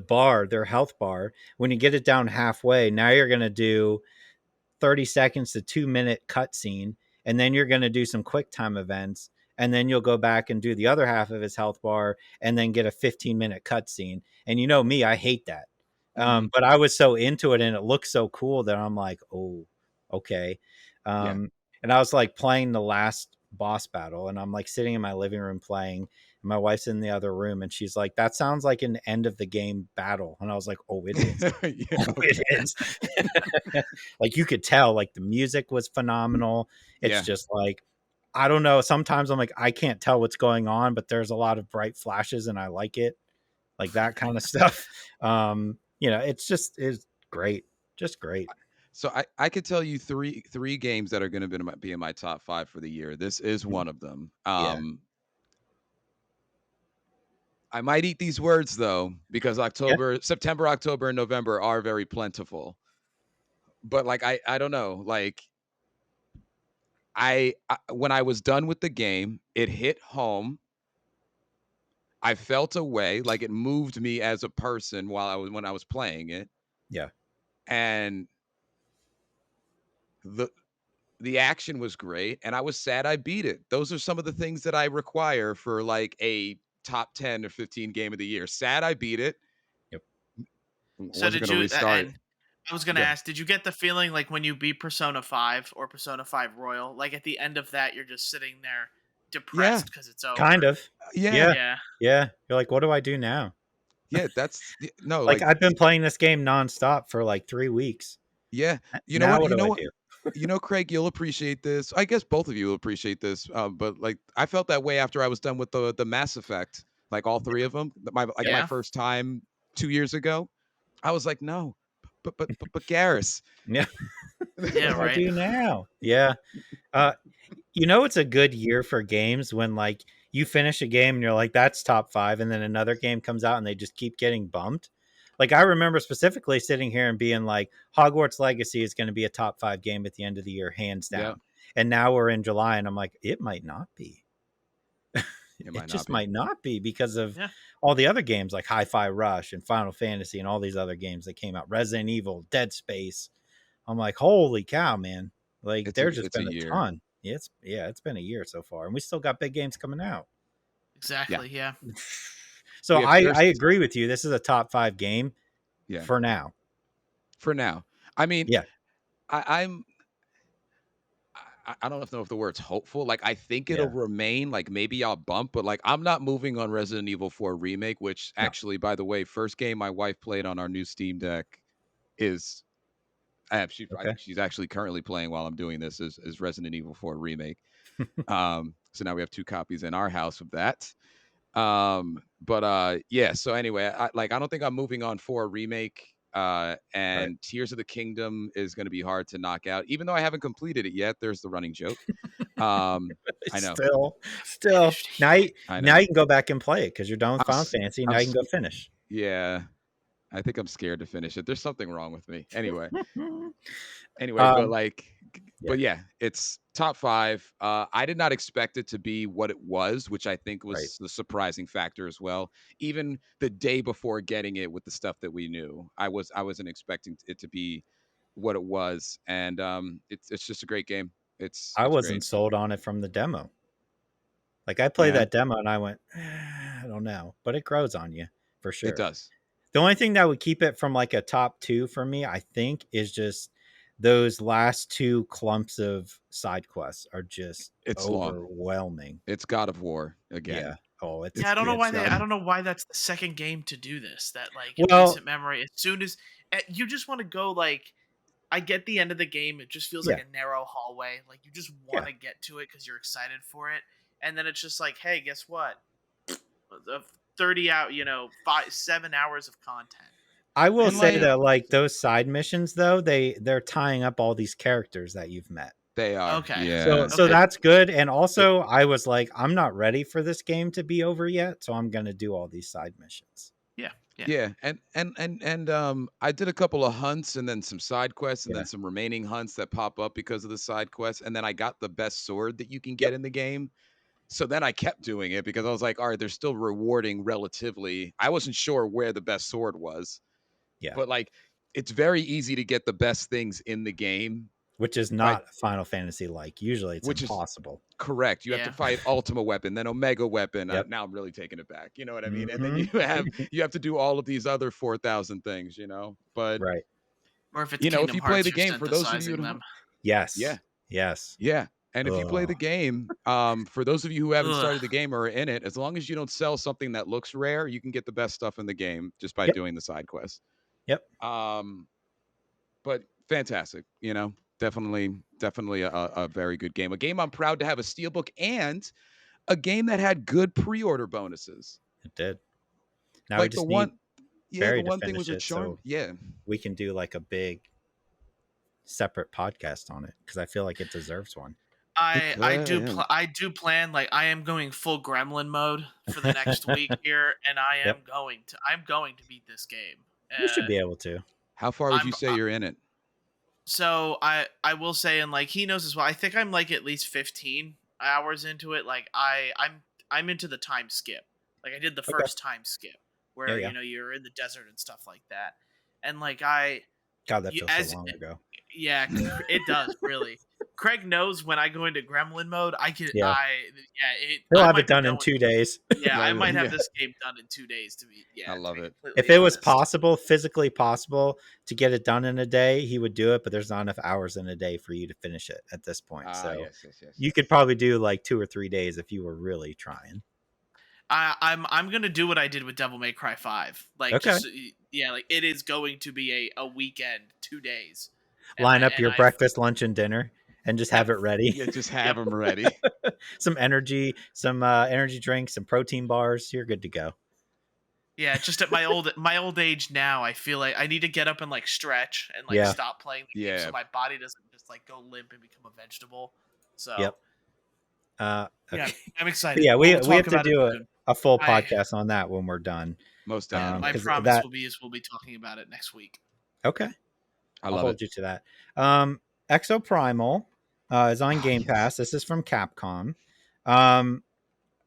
bar, their health bar. When you get it down halfway, now you're gonna do 30 seconds to 2 minute cutscene, and then you're gonna do some quick time events, and then you'll go back and do the other half of his health bar, and then get a 15-minute cutscene. And you know me, I hate that. Mhm. But I was so into it, and it looked so cool that I'm like, oh, okay. Yeah. And I was like playing the last boss battle, and I'm like sitting in my living room playing, and my wife's in the other room, and she's like, "That sounds like an end of the game battle," and I was like, "Oh, it is." Yeah, Oh, it okay. is. Like you could tell, like the music was phenomenal. It's Yeah. just like I don't know. Sometimes I'm like I can't tell what's going on, but there's a lot of bright flashes, and I like it, like that kind of stuff. It's just is great, just great. So I could tell you three games that are going to be in my top 5 for the year. This is Mhm. one of them. Yeah. I might eat these words though because Yeah. September, October, and November are very plentiful. but like I don't know, like I when I was done with the game, it hit home. I felt a way, like it moved me as a person when I was playing it, Yeah. and the the action was great, and I was sad I beat it. Those are some of the things that I require for like a top 10 or 15 game of the year. Sad I beat it. Yep. So Wasn't did gonna you? restart it. And I was gonna Yeah. ask, did you get the feeling like when you beat Persona 5 or Persona 5 Royal, like at the end of that, you're just sitting there Yeah. depressed because it's over? Kind of. Yeah. Yeah. Yeah. Yeah. You're like, what do I do now? Yeah, that's no, Like like I've been playing this game nonstop for like 3 weeks. yeah. You know Now what? what You do know I what? do? You know, Craig, you'll appreciate this. I guess both of you will appreciate this. But like, I felt that way after I was done with the Mass Effect, like all three of them. My Yeah. first time 2 years ago, I was like, no, but Garrus. Yeah. Yeah. What do I Right. do now? Yeah. Uh, it's a good year for games when like you finish a game and you're like, that's top 5, and then another game comes out and they just keep getting bumped. Like I remember specifically sitting here and being like, Hogwarts Legacy is going to be a top 5 game at the end of the year, hands Yeah, down. And now we're in July, and I'm like, it might not be. it It might not just be. might not be because of Yeah. all the other games like Hi-Fi Rush and Final Fantasy and all these other games that came out, Resident Evil, Dead Space. I'm like, holy cow, man! Like there's just It's a been a year. ton. It's been a year so far, and we still got big games coming out. Yeah, Exactly. Yeah. So we have I there's agree with you. This is a top 5 game yeah for now. for now. I mean, Yeah, I'm I don't know if the word's hopeful. Like I think it'll yeah, remain. Like maybe I'll bump, but like I'm not moving on Resident Evil 4 remake. Which no, actually, by the way, first game my wife played on our new Steam Deck is I okay. think she's actually currently playing while I'm doing this is Resident Evil 4 remake. So now we have 2 copies in our house of that. But yeah, so anyway, I don't think I'm moving on for a remake. Right. And Tears of the Kingdom is going to be hard to knock out, even though I haven't completed it yet. There's the running joke. I know, Still, Finished. I now know. you can go back and play it because you're done with I'm, Final s- Fantasy. I'm, Now you can s- go finish. yeah. I think I'm scared to finish it. There's something wrong with me. Anyway, um, yeah, but yeah, it's top 5. I did not expect it to be what it was, which I think right. was the surprising factor as well. Even the day before getting it with the stuff that we knew, I wasn't expecting it to be what it was, and it's just a great game. I It's great. wasn't sold on it from the demo. Like I played Yeah, that demo and I went, I don't know, but it grows on you for it sure. does. The only thing that would keep it from like a top 2 for me, I think, is just those last 2 clumps of side quests are just It's long. overwhelming. It's God of War Yeah. again. Oh, Yeah, I don't know it's why I don't know why that's the second game to do this. That like in well, recent memory, as soon as you just want to go like, I get the end of the game. It just feels like yeah, a narrow hallway. Like you just want yeah. to get to it because you're excited for it, and then it's just like, hey, guess what? The 30 out, 7 hours of content. I will And Like, say like that like those side missions though, they're tying up all these characters that you've met. they are, okay, So yeah. so okay, that's good. And It, also I was like, I'm not ready for this game to be over yet, so I'm gonna do all these side missions. yeah, yeah, Yeah, and I did a couple of hunts and then some side quests and then Yeah. some remaining hunts that pop up because of the side quests, and then I got the best sword that you can get Yep. in the game. So then I kept doing it because I was like, all right, they're still rewarding relatively. I wasn't sure where the best sword was, Yeah. but like it's very easy to get the best things in the game Which is by not Final Fantasy like. Usually it's which is impossible. correct. You have to yeah. fight Ultima Weapon, then Omega Weapon. Yep. Now I'm really taking it back. You know what I mean? And then Hmm. you have to do all of these other 4,000 things. But Right. Or if it's if Kingdom you play Hearts, the you're game, for those of you synthesizing who, them. yeah, Yes. Yes. yeah, and if you play Ugh. the game, for those of you who haven't Ugh. started the game or are in it, as long as you don't sell something that looks rare, you can get the best stuff in the game just by Yep. doing the side quests. Yep. But fantastic, definitely a very good game. A game I'm proud to have a steelbook and a game that had good pre-order bonuses. It did. Now we Like the just need one, yeah, the Barry to one thing finish was a it charm. so Yeah, we can do like a big separate podcast on it because I feel like it deserves one. I do plan, like I am going full gremlin mode for the next week here, and Yep. I'm going to beat this game. You should be able to. How far would I'm you say you're in it? So I will say, and like he knows as well. I think I'm like at least 15 hours into it. Like I'm into the time skip. Like I did the Okay. first time skip Yeah, where yeah. you're in the desert and stuff like that. And like I God, that you feels as so long ago. yeah, it does really. Craig knows when I go into gremlin mode, Yeah. He'll I have it might be done done in with 2 days. yeah, I might have Yeah. this game done in 2 days to be I love it. If completely it was honest. possible, physically possible to get it done in a day, he would do it, but there's not enough hours in a day for you to finish it at this point. So you could probably do like 2 or 3 days if you were really trying. I'm gonna do what I did with Devil May Cry 5. Like Okay. just yeah, like it is going to be a weekend, 2 days. Line up your I've breakfast, lunch, and dinner and just have yep, it ready. Yeah, just have yep. them ready. Some energy drinks, some protein bars. You're good to go. Yeah, just at my old age now, I feel like I need to get up and like stretch and like Yeah. stop playing the game Yeah. so my body doesn't just like go limp and become a vegetable. So Yep. Okay. yeah, I'm But excited. yeah, we We'll have talk to about it do soon. a full I podcast on that when we're done. Most yeah, definitely. my 'Cause promise that will be is we'll be talking about it next week. okay. I I'll love hold it. you to that. Exoprimal is on Game Yes. Pass. This is from Capcom. I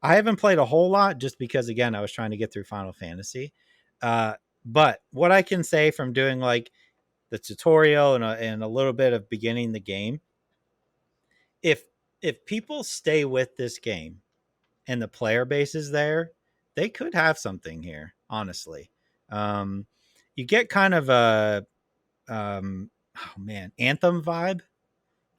haven't played a whole lot just because, again, I was trying to get through Final Fantasy. But what I can say from doing like the tutorial and a little bit of beginning the game, if people stay with this game and the player base is there, they could have something here. Honestly, you get kind of a Anthem vibe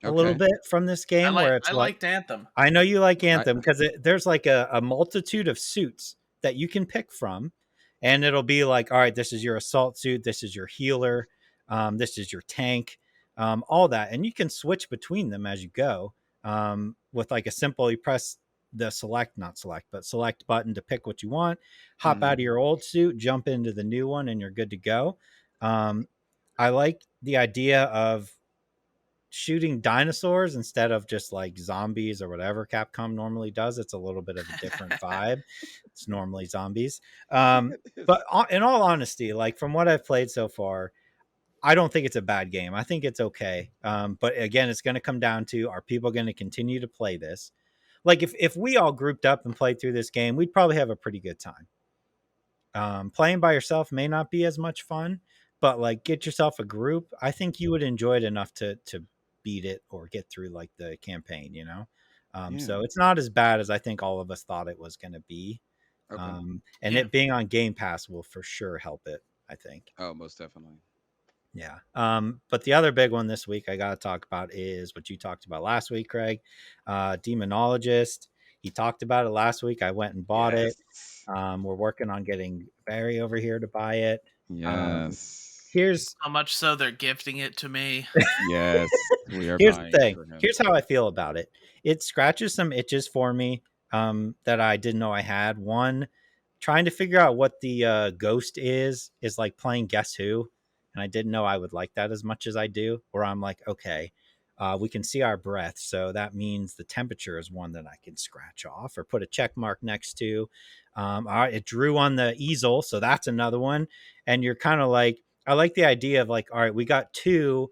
a little Okay. bit from this game where it's I like, liked Anthem. I know you like I, Anthem because there's like a multitude of suits that you can pick from, and it'll be like, all right, this is your assault suit, this is your healer, this is your tank, all that, and you can switch between them as you go with like a simple, you press the select button to pick what you want, hop out of your old suit, jump into the new one, and you're good to go. I like the idea of shooting dinosaurs instead of just like zombies or whatever Capcom normally does. It's a little bit of a different vibe. It's normally zombies. But in all honesty, like from what I've played so far, I don't think it's a bad game. I think it's okay. But again, it's going to come down to, are people going to continue to play this? Like if we all grouped up and played through this game, we'd probably have a pretty good time. Playing by yourself may not be as much fun, but like get yourself a group. I think you would enjoy it enough to beat it or get through like the campaign, you know? Yeah. So it's not as bad as I think all of us thought it was going to be. Okay. And Yeah. it being on Game Pass will for sure help it, I think. Oh, most definitely. Yeah. But the other big one this week I got to talk about is what you talked about last week, Craig. Demonologist. He talked about it last week. I went and bought it. We're working on getting Barry over here to buy it. Yes. Here's So much so they're gifting it to me. Yes. We are here's the buying thing. for him. Here's how I feel about it. It scratches some itches for me that I didn't know I had. One, trying to figure out what the ghost is like playing Guess Who, and I didn't know I would like that as much as I do. Where I'm like, okay, we can see our breath, so that means the temperature is one that I can scratch off or put a check mark next to. All right, it drew on the easel, so that's another one. And you're kind of like, I like the idea of like, all right, we got two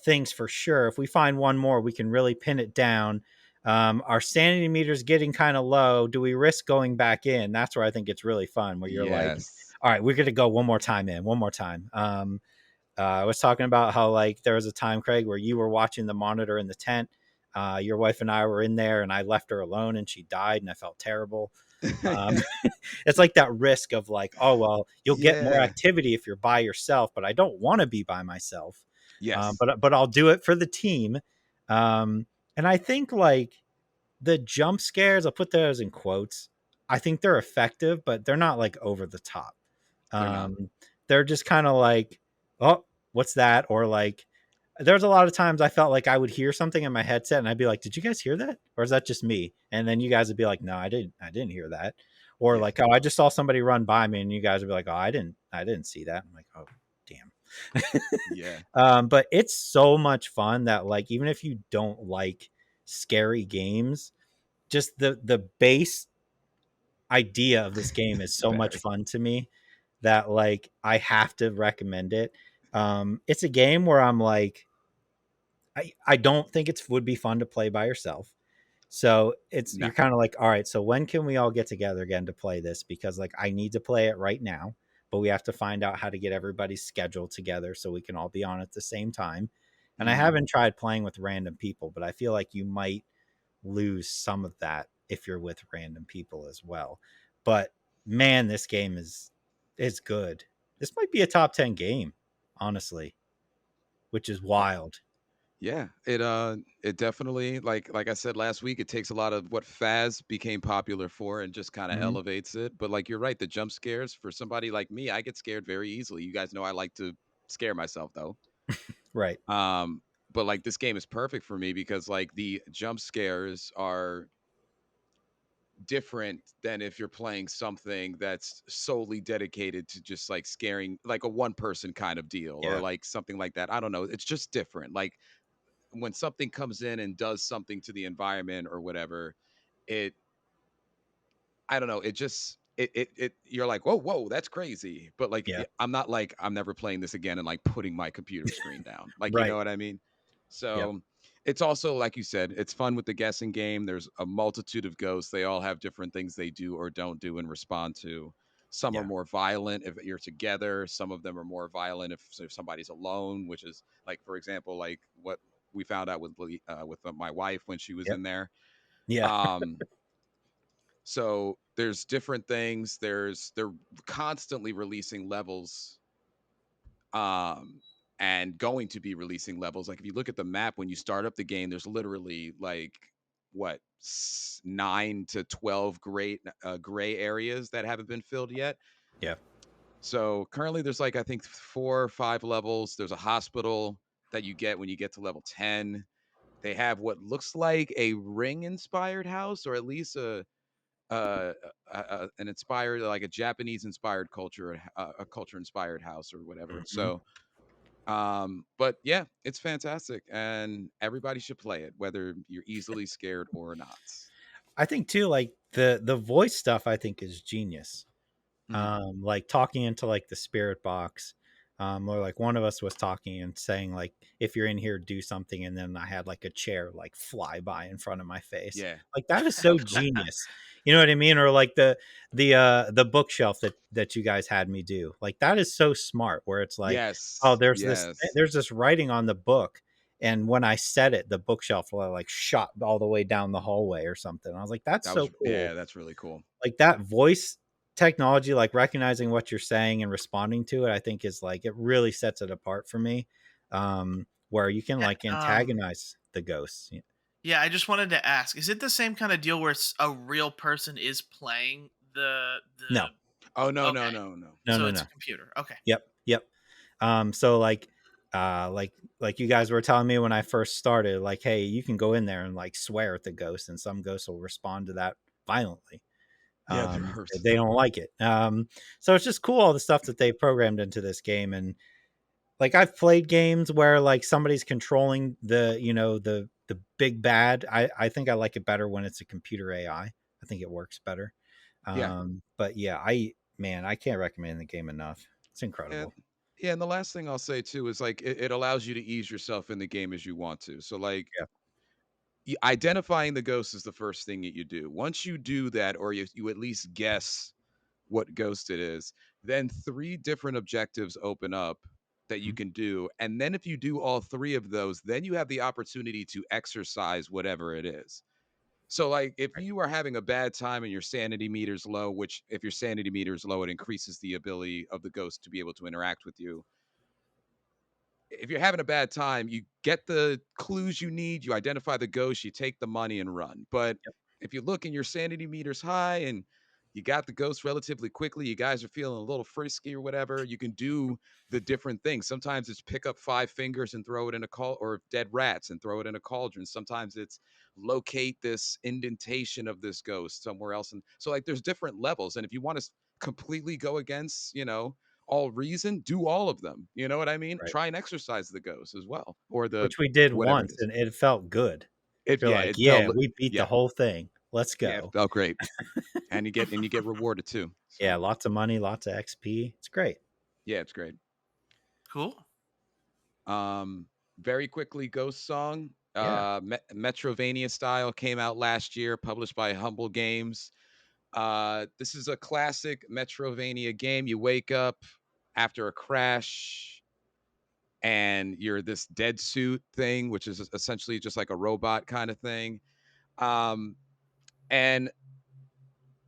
things for sure. If we find one more, we can really pin it down. Our sanity meter's getting kind of low. Do we risk going back in? That's where I think it's really fun, where you're like, all right, we're going to go one more time. I was talking about how like there was a time, Craig, where you were watching the monitor in the tent. Your wife and I were in there and I left her alone and she died and I felt terrible. It's like that risk of like, oh, well, you'll get more activity if you're by yourself, but I don't want to be by myself. Yes. But I'll do it for the team. And I think like the jump scares, I'll put those in quotes. I think they're effective, but they're not like over the top. They're just kind of like, oh, what's that? Or like, there's a lot of times I felt like I would hear something in my headset and I'd be like, did you guys hear that? Or is that just me? And then you guys would be like, no, I didn't hear that. Or like, oh, I just saw somebody run by me, and you guys would be like, oh, I didn't see that. I'm like, oh, damn. Yeah. But it's so much fun that like, even if you don't like scary games, just the base idea of this game is so much fun to me that like I have to recommend it. It's a game where I'm like, I don't think it would be fun to play by yourself. So No. you're kind of like, all right, so when can we all get together again to play this? Because like I need to play it right now, but we have to find out how to get everybody's schedule together so we can all be on at the same time. And I Mhm. haven't tried playing with random people, but I feel like you might lose some of that if you're with random people as well. But man, this game is good. This might be a top 10 game, honestly, which is wild. Yeah, it definitely like I said last week, it takes a lot of what Faz became popular for and just kind of Mhm. elevates it. But like you're right, the jump scares for somebody like me, I get scared very easily. You guys know I like to scare myself though. Right. Um, but like this game is perfect for me because like the jump scares are different than if you're playing something that's solely dedicated to just like scaring like a one person kind of deal or Yeah. like something like that. I don't know. It's just different. Like when something comes in and does something to the environment or whatever, it I don't know, it just it you're like, whoa, that's crazy. But like Yeah. I'm not like I'm never playing this again and like putting my computer screen down. Like you know Right. what I mean? Yep. So it's also like you said, it's fun with the guessing game. There's a multitude of ghosts. They all have different things they do or don't do and respond to. Some are Yeah. more violent if you're together. Some of them are more violent if somebody's alone, which is like, for example, like what we found out with my wife when she was Yep. in there. Yeah. Um, so there's different things. They're constantly releasing levels, um, and going to be releasing levels. Like if you look at the map when you start up the game, there's literally like what 9 to 12 gray areas that haven't been filled yet. Yeah. So currently there's like I think 4 or 5 levels. There's a hospital that you get when you get to level 10. They have what looks like a ring inspired house, or at least uh, an inspired, like a Japanese inspired culture, a culture inspired house or whatever. Mhm. So, but yeah, it's fantastic, and everybody should play it, whether you're easily scared or not. I think too, like the voice stuff I think is genius. Mhm. Like talking into like the spirit box, or like one of us was talking and saying like, if you're in here, do something, and then I had like a chair like fly by in front of my face. Yeah, Like that is so genius. You know what I mean? Or like the bookshelf that you guys had me do. Like that is so smart. Where it's like, oh, yes, yes, there's this writing on the book, and when I said it, the bookshelf like shot all the way down the hallway or something. I was like, that's that so was cool. yeah, that's really cool. Like that voice technology, like recognizing what you're saying and responding to it, I think is like it really sets it apart for me. Where you can like Um, antagonize the ghosts. yeah, I just wanted to ask: is it the same kind of deal where a real person is playing No, Oh no, no, Okay, no, no. no, so no, it's no. a computer. Okay. Yep, yep. So uh, like like you guys were telling me when I first started, like, hey, you can go in there and like swear at the ghost, and some ghosts will respond to that violently. Yeah, there are. They don't like it. So it's just cool all the stuff that they programmed into this game. And like I've played games where like somebody's controlling the big bad. I think I like it better when it's a computer AI. I think it works better. Yeah, But yeah, I can't recommend the game enough. It's yeah, incredible. yeah. And the last thing I'll say too is like it allows you to ease yourself in the game as you want to. So like Yeah. identifying the ghost is the first thing that you do. Once you do that, or you at least guess what ghost it is, then three different objectives open up that you Mhm. can do. And then if you do all three of those, then you have the opportunity to exercise whatever it is. So, like, if Right. you are having a bad time and your sanity meter's low, which if your sanity meter's low, it increases the ability of the ghost to be able to interact with you. If you're having a bad time, you get the clues you need, you identify the ghost, you take the money and run. But Yep. if you look and your sanity meter's high and you got the ghost relatively quickly, you guys are feeling a little frisky or whatever, you can do the different things. Sometimes it's pick up 5 fingers and throw it in a call, or dead rats and throw it in a cauldron. Sometimes it's locate this indentation of this ghost somewhere else. And so like there's different levels. And if you want to completely go against, all reason, do all of them. You know what I mean? Right. Try and exercise the ghost as well, or the Which we did whatever it once, is. and it felt good. It You're yeah, like, it felt yeah, we beat the yeah, whole thing. Let's yeah, it go. felt great, and you get rewarded too. Yeah, So lots of money, lots of XP. It's great. yeah, it's great. Cool. Um, very quickly, Ghost Song, Yeah. Metrovania style, came out last year, published by Humble Games. This is a classic Metrovania game. You wake up after a crash and you're this dead suit thing, which is essentially just like a robot kind of thing. Um, and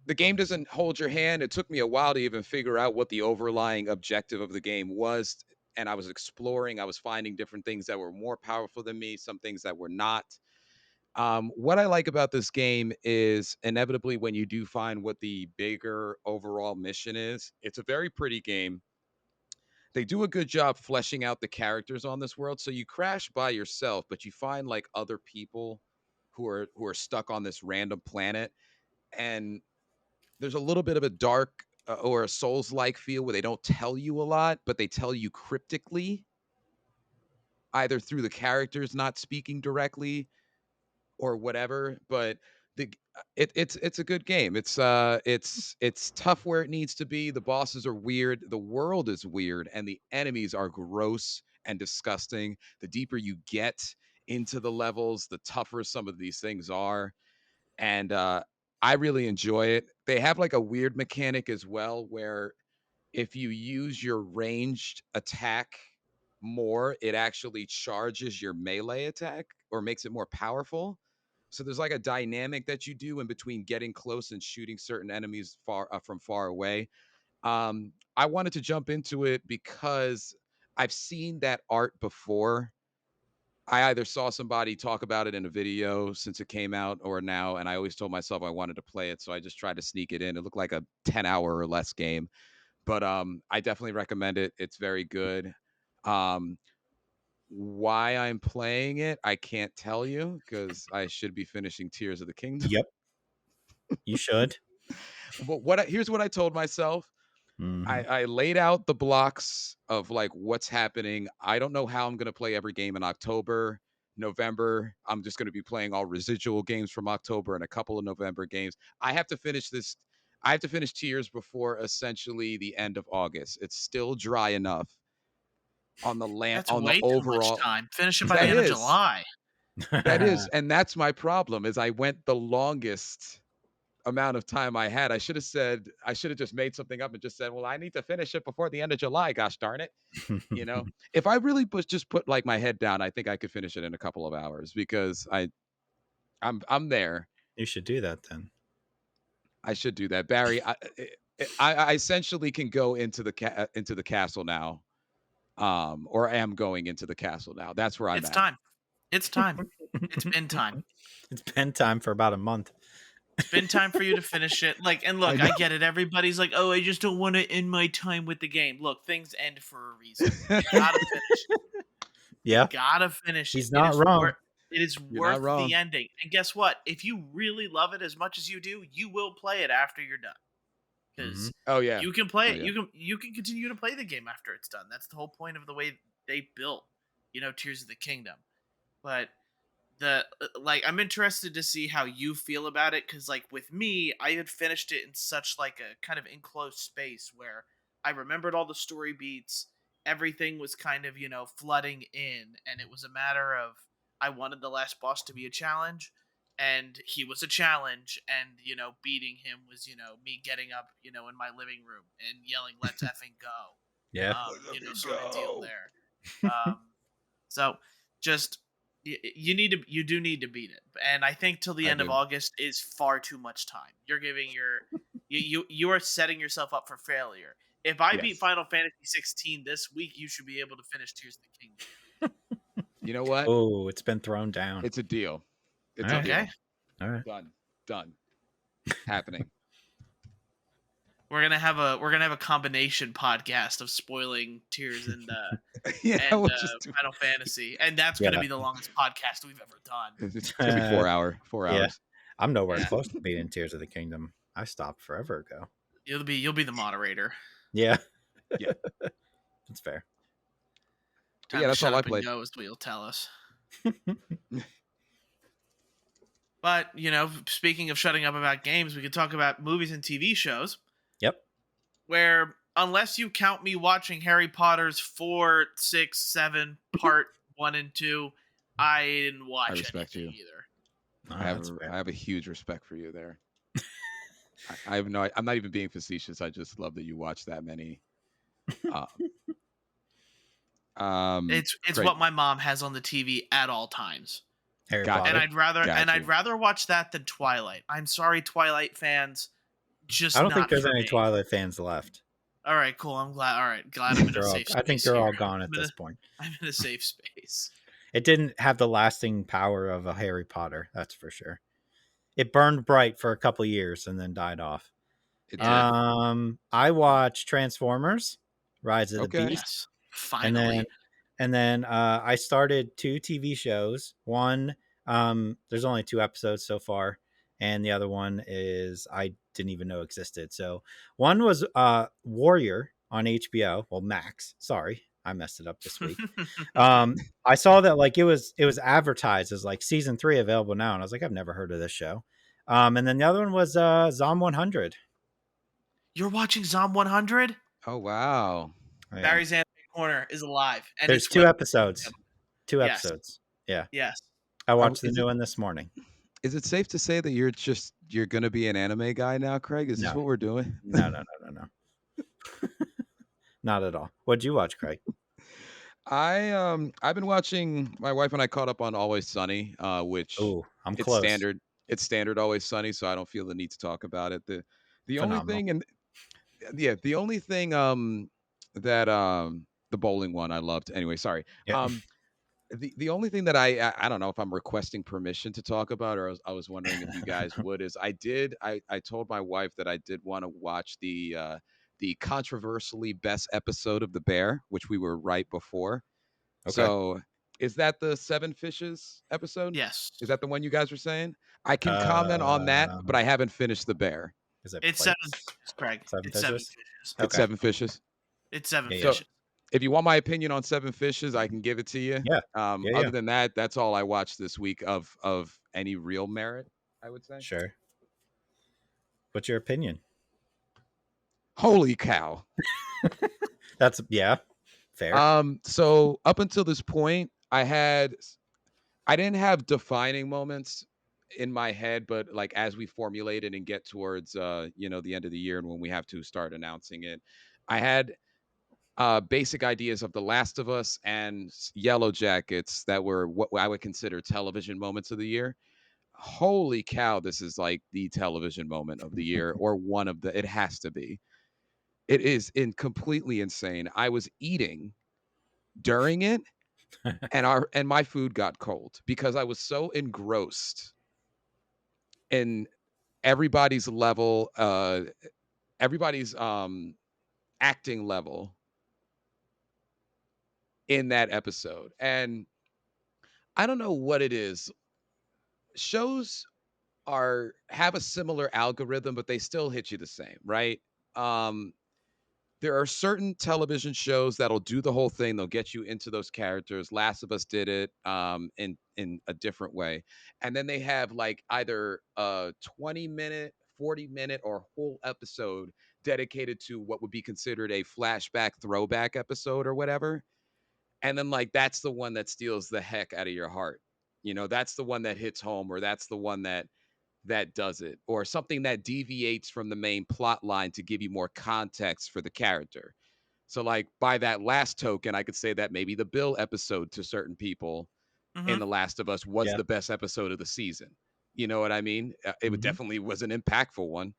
the game doesn't hold your hand. It took me a while to even figure out what the overlying objective of the game was. And I was exploring, I was finding different things that were more powerful than me, some things that were not. What I like about this game is inevitably when you do find what the bigger overall mission is, it's a very pretty game. They do a good job fleshing out the characters on this world. So you crash by yourself, but you find like other people who are stuck on this random planet. And there's a little bit of a dark or a Souls-like feel where they don't tell you a lot, but they tell you cryptically, either through the characters not speaking directly or whatever. But it's a good game. It's tough where it needs to be. The bosses are weird, the world is weird, and the enemies are gross and disgusting. The deeper you get into the levels, the tougher some of these things are. And I really enjoy it. They have like a weird mechanic as well where if you use your ranged attack more, it actually charges your melee attack or makes it more powerful. So there's like a dynamic that you do in between getting close and shooting certain enemies from far away. I wanted to jump into it because I've seen that art before. I either saw somebody talk about it in a video since it came out or now, and I always told myself I wanted to play it, so I just tried to sneak it in. It looked like a 10-hour or less game, but I definitely recommend it. It's very good. Um, why I'm playing it, I can't tell you because I should be finishing Tears of the Kingdom. Yep. You should. But here's what I told myself. I laid out the blocks of like what's happening. I don't know how I'm going to play every game in October, November. I'm just going to be playing all residual games from October and a couple of November games. I have to finish this. I have to finish Tears before essentially the end of August. It's still dry enough on the land That's on the way too much overall. time. Finish it by the That end of is July. that is, and that's my problem. Is I went the longest amount of time I had. I should have just made something up and just said, well, I need to finish it before the end of July. Gosh darn it. You know, if I really just put like my head down, I think I could finish it in a couple of hours because I'm there. You should do that then. I should do that. Barry, I essentially can go into the castle now. Or am going into the castle now. That's where I'm It's at. time. It's time. It's been time. It's been time for about a month. It's been time for you to finish it. Like, and look, I get it. Everybody's like, "Oh, I just don't want to end my time with the game." Look, things end for a reason. You gotta finish it. Yeah. You gotta finish it. He's not wrong. It is You're not worth wrong. the ending. And guess what? If you really love it as much as you do, you will play it after you're done. Because Oh yeah. you can play Oh, it. yeah. You can continue to play the game after it's done. That's the whole point of the way they built, Tears of the Kingdom. But I'm interested to see how you feel about it, because like with me, I had finished it in such like a kind of enclosed space where I remembered all the story beats. Everything was kind of flooding in, and it was a matter of I wanted the last boss to be a challenge, and he was a challenge, and beating him was me getting up in my living room and yelling "Let's effing go." Yeah. Sort of deal there. So just you do need to beat it, and I think till the end of August is far too much time. You're giving you are setting yourself up for failure. If I beat Final Fantasy 16 this week, you should be able to finish Tears of the Kingdom. You know what? Oh, it's been thrown down. It's a deal. It's All a right. deal. Okay. All right. Done. Happening. We're gonna have a combination podcast of spoiling Tears and We'll just do Final Fantasy, and that's gonna be the longest podcast we've ever done. It's gonna be 4 hour. 4 hours. Yeah. I'm nowhere Yeah. close to beating Tears of the Kingdom. I stopped forever ago. You'll be the moderator. Yeah. Yeah. That's fair. Time Yeah, to that's shut all I up and played. go is what you'll tell us. But speaking of shutting up about games, we could talk about movies and TV shows. Yep. Where unless you count me watching Harry Potter's 4, 6, 7 part 1 and 2. I didn't I watch respect anything you. either. I have a huge respect for you there. I have no. I'm not even being facetious. I just love that you watch that many. Uh, It's Craig, what my mom has on the TV at all times. Harry Gotcha. And Potter. I'd rather watch that than Twilight. I'm sorry, Twilight fans, just I don't think not there's for any me. Twilight fans left. All right, cool. I'm glad. All right, glad I'm in a safe space. I think they're here. all gone at this point. I'm in a safe space. It didn't have the lasting power of a Harry Potter, that's for sure. It burned bright for a couple years and then died off. It did. I watched Transformers: Rise of the Okay. Beast, Yes, finally. and then I started 2 TV shows. One, there's only 2 episodes so far, and the other one is I didn't even know existed. So one was Warrior on HBO. Well, Max. Sorry, I messed it up this week. I saw that like it was advertised as like season 3 available now, and I was like, I've never heard of this show. And then the other one was Zom 100. You're watching Zom 100? Oh wow. Yeah. Barry's Anime Corner is alive. And There's it's 2 episodes. 2 Yes. episodes. Yeah. Yes. I watched the new one this morning. Is it safe to say that you're gonna be an anime guy now, Craig? Is this what we're doing? No. Not at all. What'd you watch, Craig? I've been watching. My wife and I caught up on Always Sunny, which I'm it's close. standard. It's standard Always Sunny, so I don't feel the need to talk about it. The only thing, and the only thing that the bowling one I loved. Anyway, sorry. Yeah. The only thing that I don't know if I'm requesting permission to talk about, or I was wondering if you guys would, is I told my wife that I did want to watch the controversially best episode of The Bear, which we were right before. Okay. So is that the 7 Fishes episode? Yes. Is that the one you guys were saying? I can comment on that, but I haven't finished The Bear. Is it It's 7 fishes, Craig. It's 7 fishes. It's 7 Fishes. It's 7 Yeah, fishes. So if you want my opinion on 7 Fishes, I can give it to you. Yeah. Other than that, that's all I watched this week of any real merit, I would say. Sure. What's your opinion? Holy cow. That's fair. So up until this point, I didn't have defining moments in my head, but like as we formulated and get towards the end of the year and when we have to start announcing it, I had basic ideas of The Last of Us and Yellow Jackets that were what I would consider television moments of the year. Holy cow, this is like the television moment of the year, or one of it has to be. It is completely insane. I was eating during it, and my food got cold because I was so engrossed in everybody's level, everybody's acting level in that episode. And I don't know what it is. Shows have a similar algorithm, but they still hit you the same, right? There are certain television shows that'll do the whole thing. They'll get you into those characters. Last of Us did it in a different way. And then they have like either a 20-minute, 40-minute, or whole episode dedicated to what would be considered a flashback throwback episode or whatever. And then like that's the one that steals the heck out of your heart. That's the one that hits home, or that's the one that does it, or something that deviates from the main plot line to give you more context for the character. So like by that last token, I could say that maybe the Bill episode to certain people in The Last of Us was the best episode of the season. You know what I mean? It definitely was an impactful one.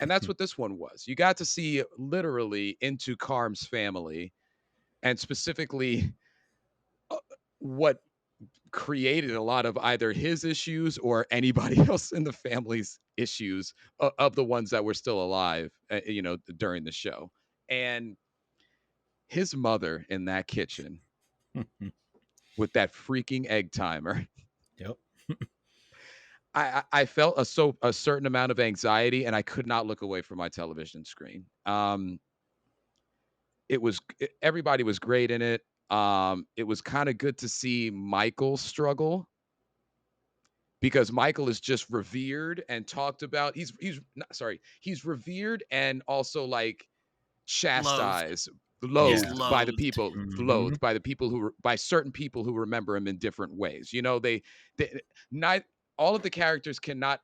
And that's what this one was. You got to see literally into Carm's family, and specifically what created a lot of either his issues or anybody else in the family's issues of the ones that were still alive, during the show. And his mother in that kitchen with that freaking egg timer. Yep. I felt a certain amount of anxiety, and I could not look away from my television screen. Everybody was great in it. It was kind of good to see Michael struggle, because Michael is just revered and talked about. He's revered and also like chastised He's loathed by the loathed. people, Mhm. by certain people who remember him in different ways. You know, they not all of the characters cannot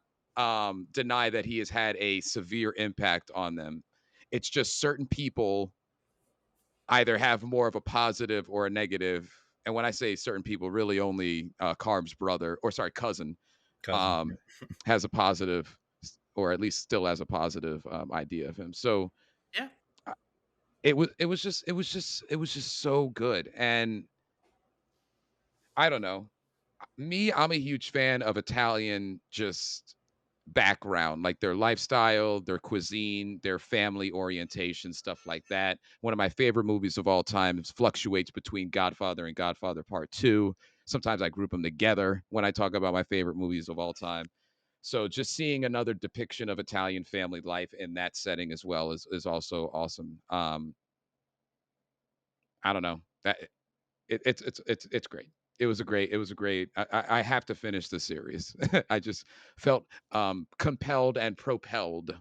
deny that he has had a severe impact on them. It's just certain people either have more of a positive or a negative. And when I say certain people, really only Carb's brother, or sorry, cousin, Cousin. um, has a positive, or at least still has a positive idea of him. So Yeah. uh, it was just so good. And I don't know, me, I'm a huge fan of Italian just background, like their lifestyle, their cuisine, their family orientation, stuff like that. One of my favorite movies of all time fluctuates between Godfather and Godfather Part 2. Sometimes I group them together when I talk about my favorite movies of all time. So just seeing another depiction of Italian family life in that setting as well is also awesome. I don't know. That it's great. It was a great. I have to finish the series. I just felt compelled and propelled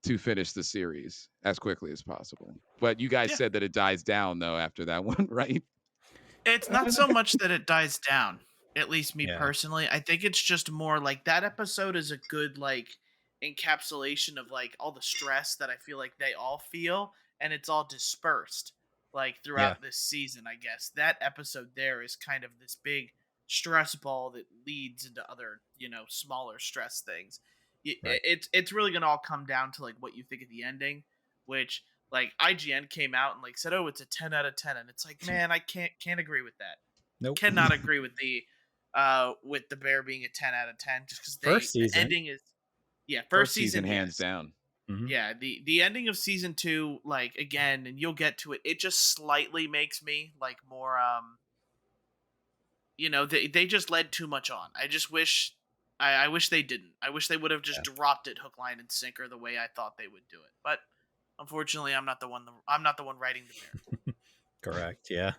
to finish the series as quickly as possible. But you guys Yeah. said that it dies down though after that one, right? It's not so much that it dies down, at least me Yeah. personally. I think it's just more like that episode is a good like encapsulation of like all the stress that I feel like they all feel, and it's all dispersed like Yeah. throughout this season, I guess. That episode there is kind of this big stress ball that leads into other, smaller stress things. Right. It's really going to all come down to like what you think of the ending, which like IGN came out and like said, "Oh, it's a 10 out of 10." And it's like, "Man, I can't agree with that. Nope. Cannot agree with the Bear being a 10 out of 10 just cuz First the season. ending is yeah, First first season, season, hands yes. down. Mhm. Yeah, the ending of season 2 like again, and you'll get to it. It just slightly makes me like more they just led too much on. I just wish I wish they didn't. I wish they would have just Yeah. dropped it hook, line, and sinker the way I thought they would do it. But unfortunately, I'm not the one writing the Bear. Correct. Yeah.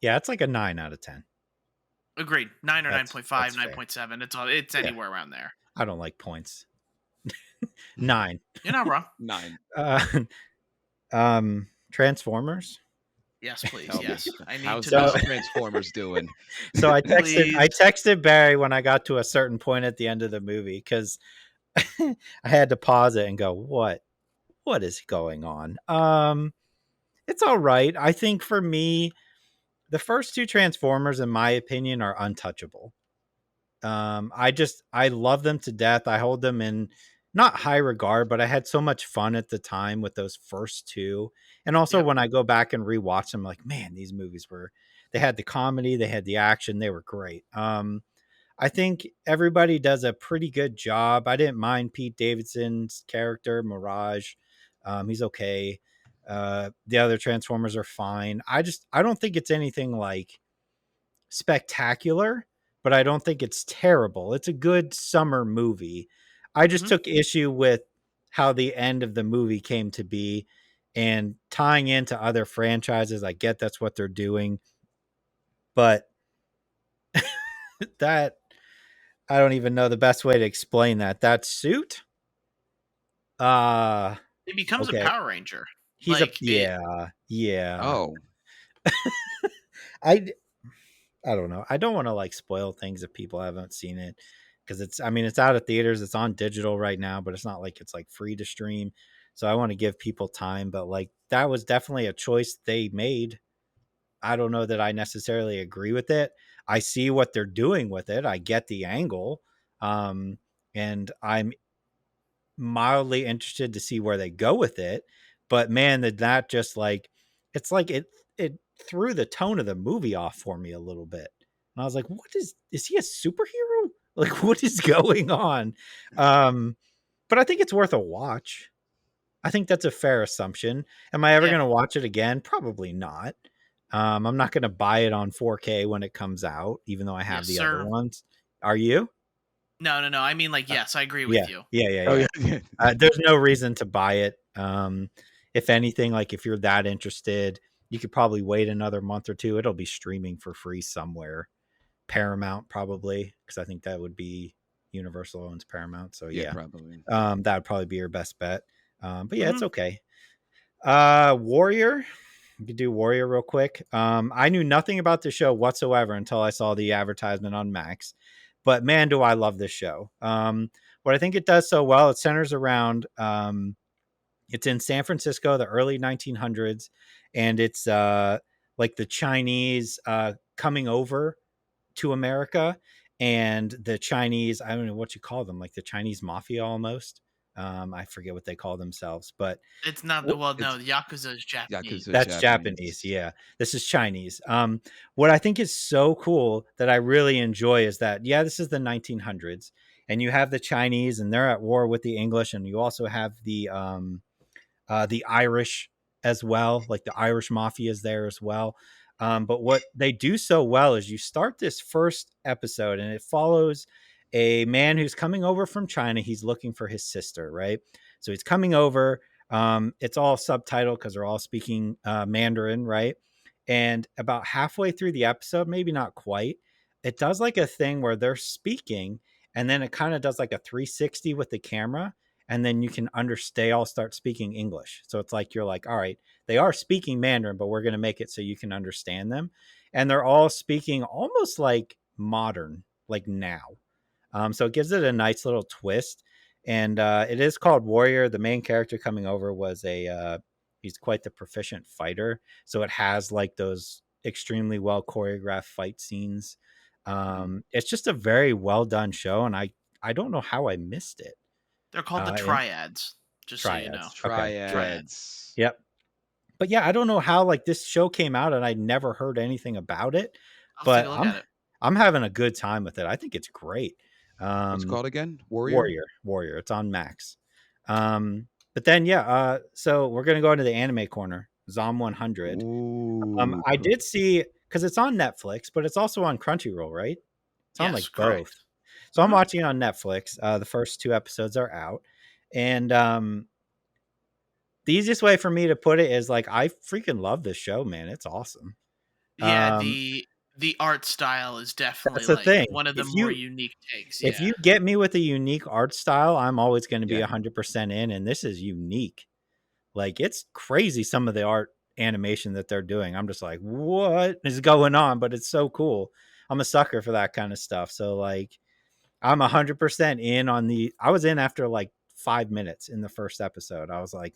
Yeah, it's like a 9 out of 10. Agreed. 9 or That's 9.5, fair. 9.7. It's Yeah. anywhere around there. I don't like points. 9. You're not wrong. 9. Transformers. Yes, please. Tell me. Yes. I need How's to know. Transformers doing? So I Please. texted Barry when I got to a certain point at the end of the movie because I had to pause it and go, what is going on? It's all right. I think for me, the first two Transformers, in my opinion, are untouchable. I love them to death. I hold them in not high regard, but I had so much fun at the time with those first two. And also Yep. when I go back and rewatch them, like, man, these movies they had the comedy, they had the action, they were great. I think everybody does a pretty good job. I didn't mind Pete Davidson's character, Mirage. He's okay. The other Transformers are fine. I don't think it's anything like spectacular, but I don't think it's terrible. It's a good summer movie. I just Mhm. took issue with how the end of the movie came to be and tying into other franchises. I get that's what they're doing, but that I don't even know the best way to explain that. That suit, uh It becomes a okay. Power Ranger. He's a Like it yeah. Oh, I I don't know. I don't want to like spoil things if people haven't seen it because it's out of theaters. It's on digital right now, but it's not like it's like free to stream. So I want to give people time, but like that was definitely a choice they made. I don't know that I necessarily agree with it. I see what they're doing with it. I get the angle. Um, and I'm mildly interested to see where they go with it. But man, that just like it's like it threw the tone of the movie off for me a little bit. And I was like, what is he a superhero? Like what is going on? But I think it's worth a watch. I think that's a fair assumption. Am I ever yeah. going to watch it again? Probably not. I'm not going to buy it on 4K when it comes out, even though I have Yes, the other sir. ones. Are you? No. I mean like yes, I agree Yeah. with you. oh Yeah. yeah. There's no reason to buy it. If anything, like if you're that interested, you could probably wait another month or two. It'll be streaming for free somewhere. Paramount probably, because I think that would be Universal owns Paramount. So Yeah, yeah, probably. that would probably be your best bet. But yeah, it's Mhm. okay. Warrior. You could do Warrior real quick. I knew nothing about the show whatsoever until I saw the advertisement on Max. But man, do I love this show. What I think it does so well, it centers around it's in San Francisco, the early 1900s, and it's like the Chinese coming over to America, and the Chinese, I don't know what you call them, like the Chinese mafia almost. I forget what they call themselves, but It's not Well, well. it's No, Yakuza is Japanese. Yakuza that's Japanese. Yeah. This is Chinese. What I think is so cool that I really enjoy is that, yeah, this is the 1900s and you have the Chinese and they're at war with the English. And you also have the Irish as well. Like the Irish mafia is there as well. But what they do so well is you start this first episode and it follows a man who's coming over from China. He's looking for his sister, right? So he's coming over. It's all subtitled because they're all speaking Mandarin, right? And about halfway through the episode, maybe not quite, it does like a thing where they're speaking and then it kind of does like a 360 with the camera. And then you can understand, they all start speaking English. So it's like, you're like, all right, they are speaking Mandarin, but we're going to make it so you can understand them. And they're all speaking almost like modern, like now. So it gives it a nice little twist. And it is called Warrior. The main character coming over was he's quite the proficient fighter. So it has like those extremely well choreographed fight scenes. It's just a very well done show. And I don't know how I missed it. They're called the Triads, just Triads. so you know. Triads. Yep. But yeah, I don't know how like this show came out and I never heard anything about it. But I'm having a good time with it. I think it's great. What's it called again? Warrior. It's on Max. But then so we're gonna go into the anime corner. Zom 100. I did see, because it's on Netflix, but it's also on Crunchyroll, right? It's on like both. So I'm watching it on Netflix. The first 2 episodes are out, and the easiest way for me to put it is like, I freaking love this show, man. It's awesome. Yeah, the art style is definitely like thing. One of the more unique takes. If you get me with a unique art style, I'm always going to be 100% in, and this is unique. Like, it's crazy, some of the art animation that they're doing. I'm just like, what is going on? But it's so cool. I'm a sucker for that kind of stuff. So like, I'm 100% in on I was in after like 5 minutes in the first episode. I was like,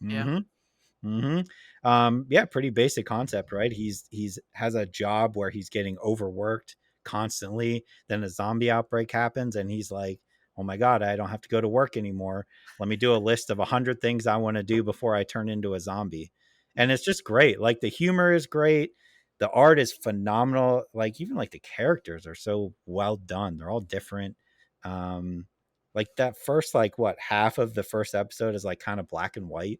pretty basic concept, right? He's has a job where he's getting overworked constantly. Then a zombie outbreak happens and he's like, oh my God, I don't have to go to work anymore. Let me do a list of 100 things I want to do before I turn into a zombie. And it's just great. Like, the humor is great. The art is phenomenal. Like, even like the characters are so well done. They're all different. Like that first, like half of the first episode is like kind of black and white.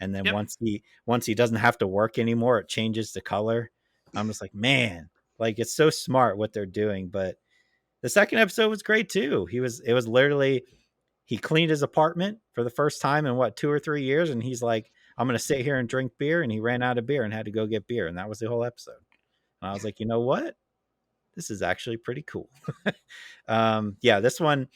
And then once he doesn't have to work anymore, it changes the color. I'm just like, man, like, it's so smart what they're doing. But the second episode was great too. It was literally, he cleaned his apartment for the first time in 2 or 3 years. And he's like, I'm going to sit here and drink beer. And he ran out of beer and had to go get beer. And that was the whole episode. And I was like, you know what? This is actually pretty cool. This one,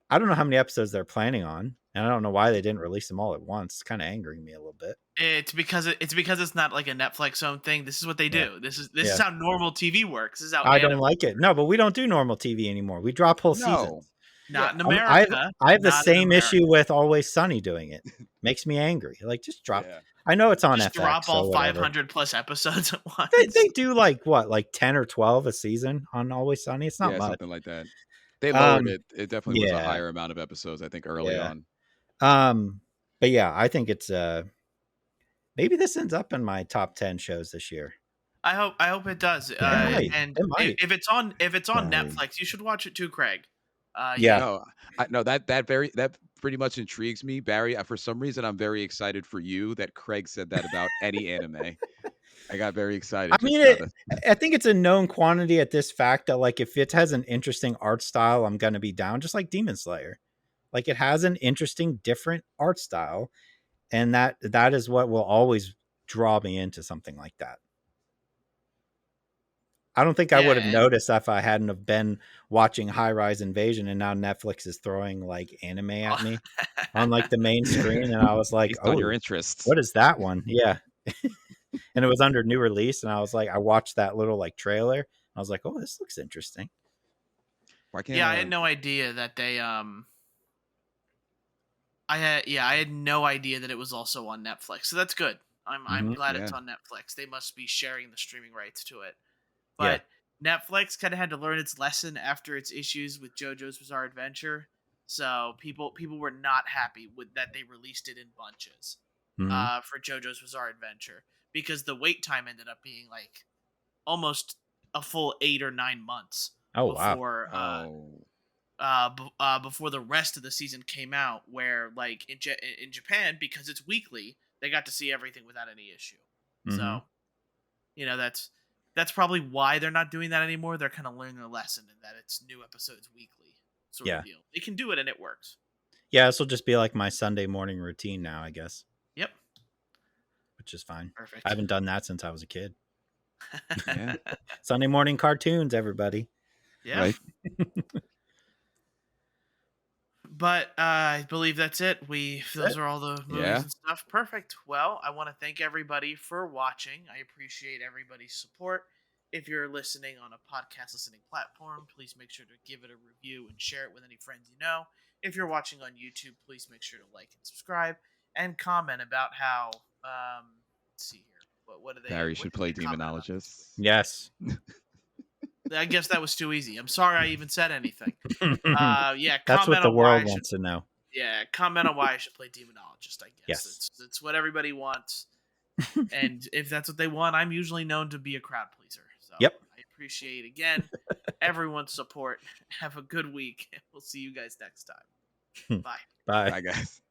I don't know how many episodes they're planning on. And I don't know why they didn't release them all at once. It's kind of angering me a little bit. It's because it's not like a Netflix own thing. This is what they do. This is how normal TV works. This is how I don't like it. No, but we don't do normal TV anymore. We drop whole seasons. Not in America. I have the same issue with Always Sunny doing it. Makes me angry. Like, just drop. Yeah. I know it's on FX. Drop all 500 plus episodes at once. They do like 10 or 12 a season on Always Sunny. It's not much. Something like that. They lowered it. It definitely was a higher amount of episodes, I think, early on. But yeah, I think it's maybe this ends up in my top 10 shows this year. I hope it does. And if it's on Netflix, you should watch it too, Craig. That pretty much intrigues me, Barry. For some reason, I'm very excited for you that Craig said that about any anime. I got very excited. I mean, I think it's a known quantity at this fact that, like, if it has an interesting art style, I'm going to be down, just like Demon Slayer. Like, it has an interesting, different art style, and that is what will always draw me into something like that. I don't think I would have noticed if I hadn't have been watching High Rise Invasion, and now Netflix is throwing like anime at me on like the main screen, and I was like, "Oh, your interests. What is that one?" Yeah. and it was under new release, and I was like, I watched that little like trailer, and I was like, oh, this looks interesting. Why can't? Yeah, I had no idea that they I had no idea that it was also on Netflix. So that's good. I'm glad it's on Netflix. They must be sharing the streaming rights to it. But Netflix kind of had to learn its lesson after its issues with JoJo's Bizarre Adventure. So people were not happy with that they released it in bunches for JoJo's Bizarre Adventure, because the wait time ended up being like almost a full 8 or 9 months before before the rest of the season came out. Where like in Japan, because it's weekly, they got to see everything without any issue. So that's probably why they're not doing that anymore. They're kind of learning their lesson in that it's new episodes weekly sort of deal. They can do it and it works. Yeah, this will just be like my Sunday morning routine now, I guess. Yep. Which is fine. Perfect. I haven't done that since I was a kid. Sunday morning cartoons, everybody. Yeah. Right. But I believe that's it. Those are all the movies and stuff. Perfect. Well, I want to thank everybody for watching. I appreciate everybody's support. If you're listening on a podcast listening platform, please make sure to give it a review and share it with any friends you know. If you're watching on YouTube, please make sure to like and subscribe and comment about how. Let's see here. What do they? Barry should play Demonologist. Yes. I guess that was too easy. I'm sorry I even said anything. That's what the world wants to know. Yeah, comment on why I should play Demonologist, I guess. Yes. It's what everybody wants. And if that's what they want, I'm usually known to be a crowd pleaser. So I appreciate, again, everyone's support. Have a good week. We'll see you guys next time. Bye. Bye. Bye, guys.